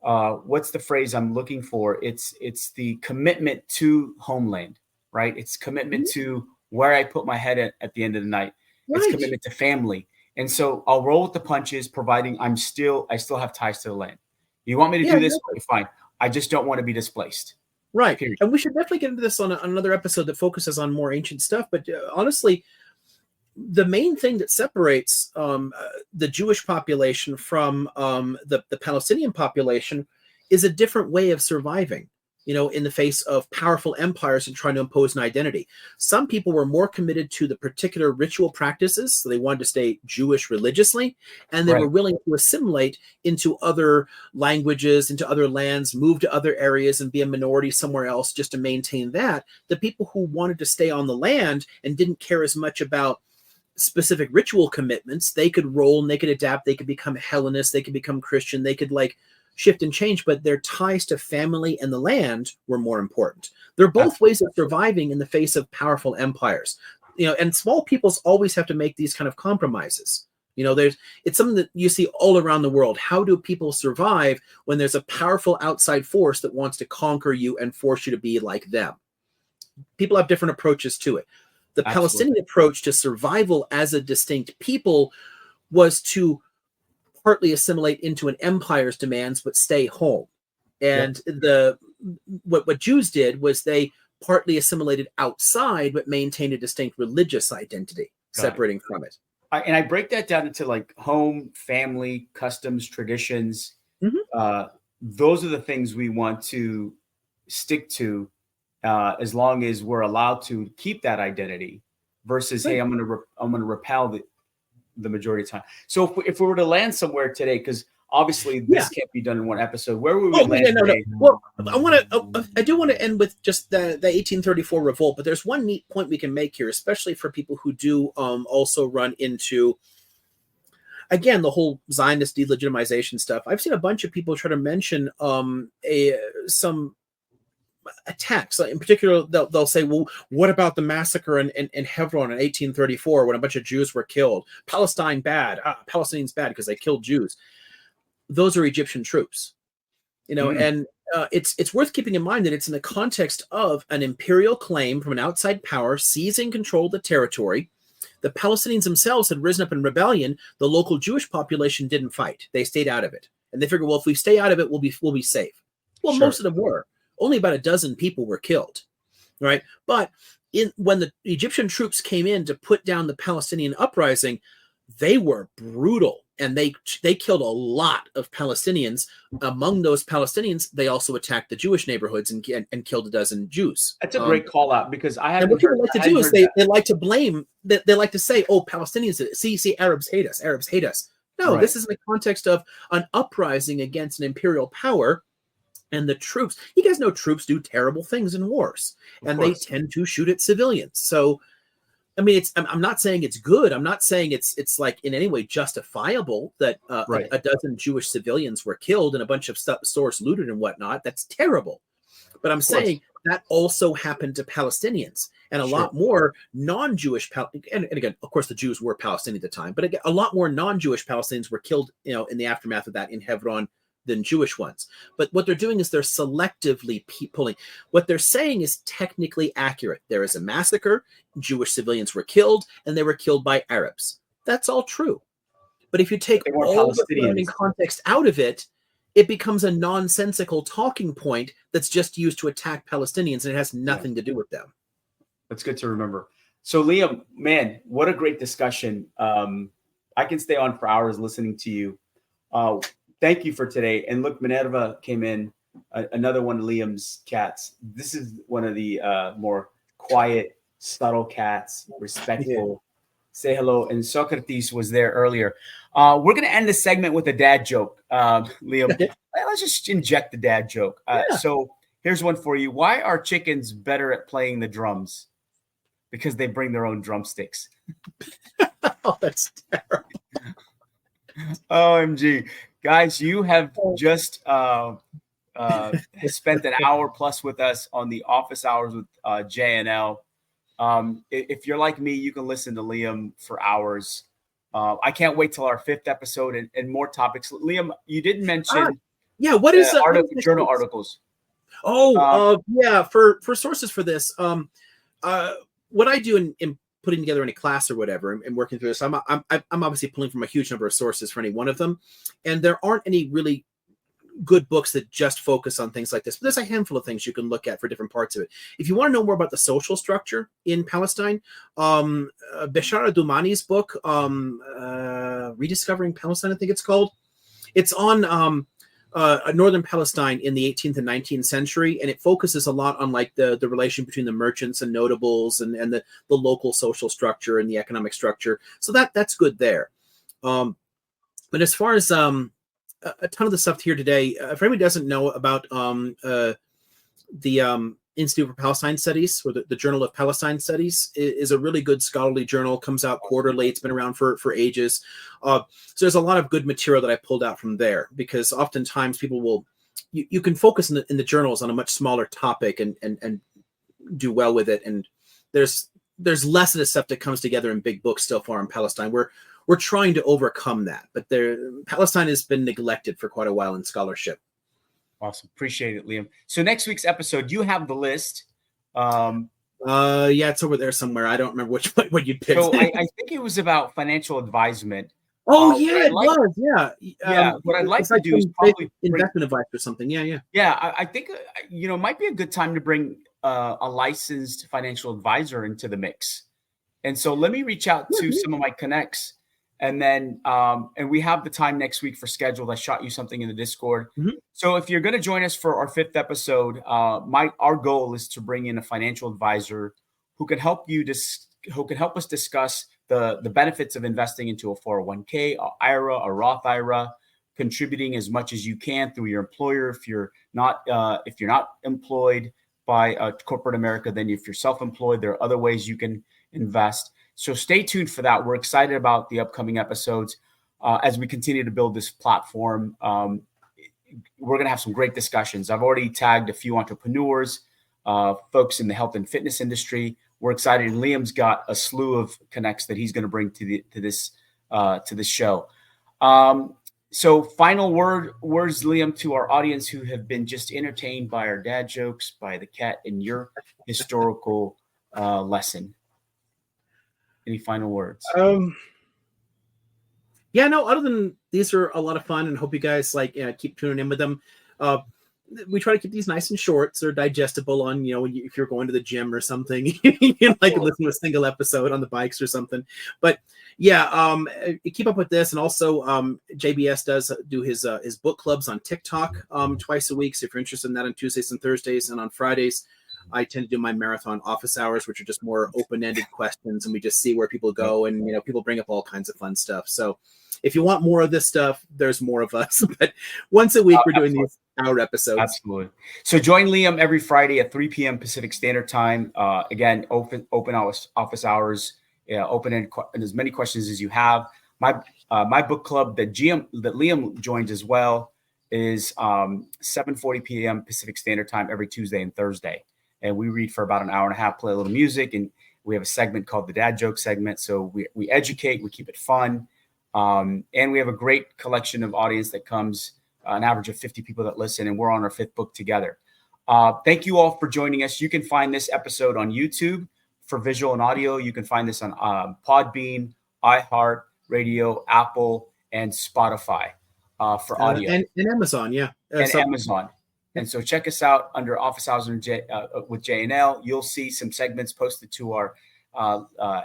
what's the phrase I'm looking for? It's the commitment to homeland, right? It's commitment to where I put my head at the end of the night. It's commitment to family. And so I'll roll with the punches, providing I still have ties to the land. You want me to do this? Okay, fine. I just don't want to be displaced. Right. Period. And we should definitely get into this on another episode that focuses on more ancient stuff. But honestly, the main thing that separates the Jewish population from the Palestinian population is a different way of surviving. in the face of powerful empires and trying to impose an identity. Some people were more committed to the particular ritual practices, so they wanted to stay Jewish religiously, and they were willing to assimilate into other languages, into other lands, move to other areas and be a minority somewhere else just to maintain that. The people who wanted to stay on the land and didn't care as much about specific ritual commitments, they could roll and they could adapt, they could become Hellenists, they could become Christian, they could shift and change, but their ties to family and the land were more important. They're both ways of surviving in the face of powerful empires. And small peoples always have to make these kind of compromises. It's something that you see all around the world. How do people survive when there's a powerful outside force that wants to conquer you and force you to be like them? People have different approaches to it. The Palestinian approach to survival as a distinct people was to partly assimilate into an empire's demands, but stay home. And what Jews did was they partly assimilated outside, but maintained a distinct religious identity, separating from it. And I break that down into home, family, customs, traditions. Those are the things we want to stick to as long as we're allowed to keep that identity versus, hey, I'm going to repel the majority of the time. So if we were to land somewhere today, because obviously this can't be done in one episode, where would we land today? Well, I do want to end with just the 1834 revolt, but there's one neat point we can make here, especially for people who do also run into, again, the whole Zionist delegitimization stuff. I've seen a bunch of people try to mention some attacks. In particular, they'll say, well, what about the massacre in Hebron in 1834 when a bunch of Jews were killed? Palestine bad. Palestinians bad because they killed Jews. Those are Egyptian troops. And it's worth keeping in mind that it's in the context of an imperial claim from an outside power seizing control of the territory. The Palestinians themselves had risen up in rebellion. The local Jewish population didn't fight. They stayed out of it. And they figured, well, if we stay out of it, we'll be safe. Well, most of them were. Only about a dozen people were killed, right? But when the Egyptian troops came in to put down the Palestinian uprising, they were brutal, and they killed a lot of Palestinians. Among those Palestinians, they also attacked the Jewish neighborhoods and killed a dozen Jews. That's a great call out, because I haven't. And what people like to do is they like to blame. They like to say, "Oh, Palestinians, see, Arabs hate us. Arabs hate us." No, this is in the context of an uprising against an imperial power. And the troops, you guys know troops do terrible things in wars, and they tend to shoot at civilians. So, I mean, I'm not saying it's good. I'm not saying it's in any way justifiable that a dozen Jewish civilians were killed and a bunch of stores looted and whatnot. That's terrible. But I'm saying that also happened to Palestinians, and a lot more non-Jewish, and again, of course, the Jews were Palestinian at the time, but again, a lot more non-Jewish Palestinians were killed, in the aftermath of that in Hebron than Jewish ones. But what they're doing is they're selectively pulling. What they're saying is technically accurate. There is a massacre, Jewish civilians were killed, and they were killed by Arabs. That's all true. But if you take all the surrounding context out of it, it becomes a nonsensical talking point that's just used to attack Palestinians, and it has nothing to do with them. That's good to remember. So, Liam, man, what a great discussion. I can stay on for hours listening to you. Thank you for today. And look, Minerva came in, another one of Liam's cats. This is one of the more quiet, subtle cats, respectful. Say hello. And Socrates was there earlier. We're going to end this segment with a dad joke, Liam. Let's just inject the dad joke. So here's one for you. Why are chickens better at playing the drums? Because they bring their own drumsticks. Oh, that's terrible. OMG. Guys, you have just spent an hour plus with us on the office hours with J&L. If you're like me, you can listen to Liam for hours. I can't wait till our 5th episode and more topics. Liam, you didn't mention what is journal articles? For sources for this, what I do in putting together any class or whatever and working through this, I'm obviously pulling from a huge number of sources for any one of them, and there aren't any really good books that just focus on things like this, but there's a handful of things you can look at for different parts of it. If you want to know more about the social structure in Palestine, Beshara Doumani's book, Rediscovering Palestine, I think it's called. It's on northern Palestine in the 18th and 19th century, and it focuses a lot on like the relation between the merchants and notables and the local social structure and the economic structure. So that's good there. But as far as a ton of the stuff here today, if anybody doesn't know about the Institute for Palestine Studies, or the Journal of Palestine Studies, is a really good scholarly journal. Comes out quarterly. It's been around for ages. So there's a lot of good material that I pulled out from there, because oftentimes people will, you can focus in the journals on a much smaller topic and do well with it. And there's less of the stuff that comes together in big books still far in Palestine. We're trying to overcome that, but Palestine has been neglected for quite a while in scholarship. Awesome. Appreciate it, Liam. So next week's episode, you have the list. Yeah, it's over there somewhere. I don't remember which what you picked. So I think it was about financial advisement. Oh, yeah, it was. Yeah. Yeah. What I'd like to do is probably investment advice or something. Yeah. Yeah. I think, it might be a good time to bring a licensed financial advisor into the mix. And so let me reach out to some of my connects. And then, and we have the time next week for scheduled. I shot you something in the Discord. Mm-hmm. So if you're going to join us for our 5th episode, our goal is to bring in a financial advisor who can help us discuss the benefits of investing into a 401k, a IRA, a Roth IRA, contributing as much as you can through your employer. If you're not employed by corporate America, then if you're self-employed, there are other ways you can invest. So stay tuned for that. We're excited about the upcoming episodes as we continue to build this platform. We're going to have some great discussions. I've already tagged a few entrepreneurs, folks in the health and fitness industry. We're excited. And Liam's got a slew of connects that he's going to bring to this show. So final words, Liam, to our audience who have been just entertained by our dad jokes, by the cat, and your historical lesson. Any final words? Yeah, no, other than these are a lot of fun, and hope you guys keep tuning in with them. We try to keep these nice and short, so they're digestible on, if you're going to the gym or something, you can listen to a single episode on the bikes or something. But yeah, keep up with this. And also JBS does do his book clubs on TikTok twice a week. So if you're interested in that, on Tuesdays and Thursdays, and on Fridays, I tend to do my marathon office hours, which are just more open-ended questions, and we just see where people go, and people bring up all kinds of fun stuff. So if you want more of this stuff, there's more of us. But once a week, we're doing these hour episodes. Absolutely. So join Liam every Friday at 3 p.m. Pacific Standard Time. Again, open office hours, open and as many questions as you have. My book club that Liam joined as well is 7:40 p.m. Pacific Standard Time every Tuesday and Thursday. And we read for about an hour and a half, play a little music, and we have a segment called the Dad Joke segment. So we educate, we keep it fun, and we have a great collection of audience that comes, an average of 50 people that listen, and we're on our 5th book together. Thank you all for joining us. You can find this episode on YouTube for visual and audio. You can find this on Podbean, iHeart Radio, Apple, and Spotify for audio. And Amazon, yeah. Amazon. And so check us out under Office Hours with J&L. You'll see some segments posted to our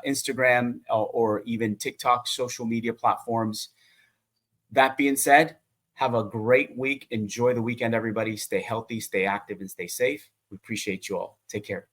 Instagram or even TikTok social media platforms. That being said, have a great week. Enjoy the weekend, everybody. Stay healthy, stay active, and stay safe. We appreciate you all. Take care.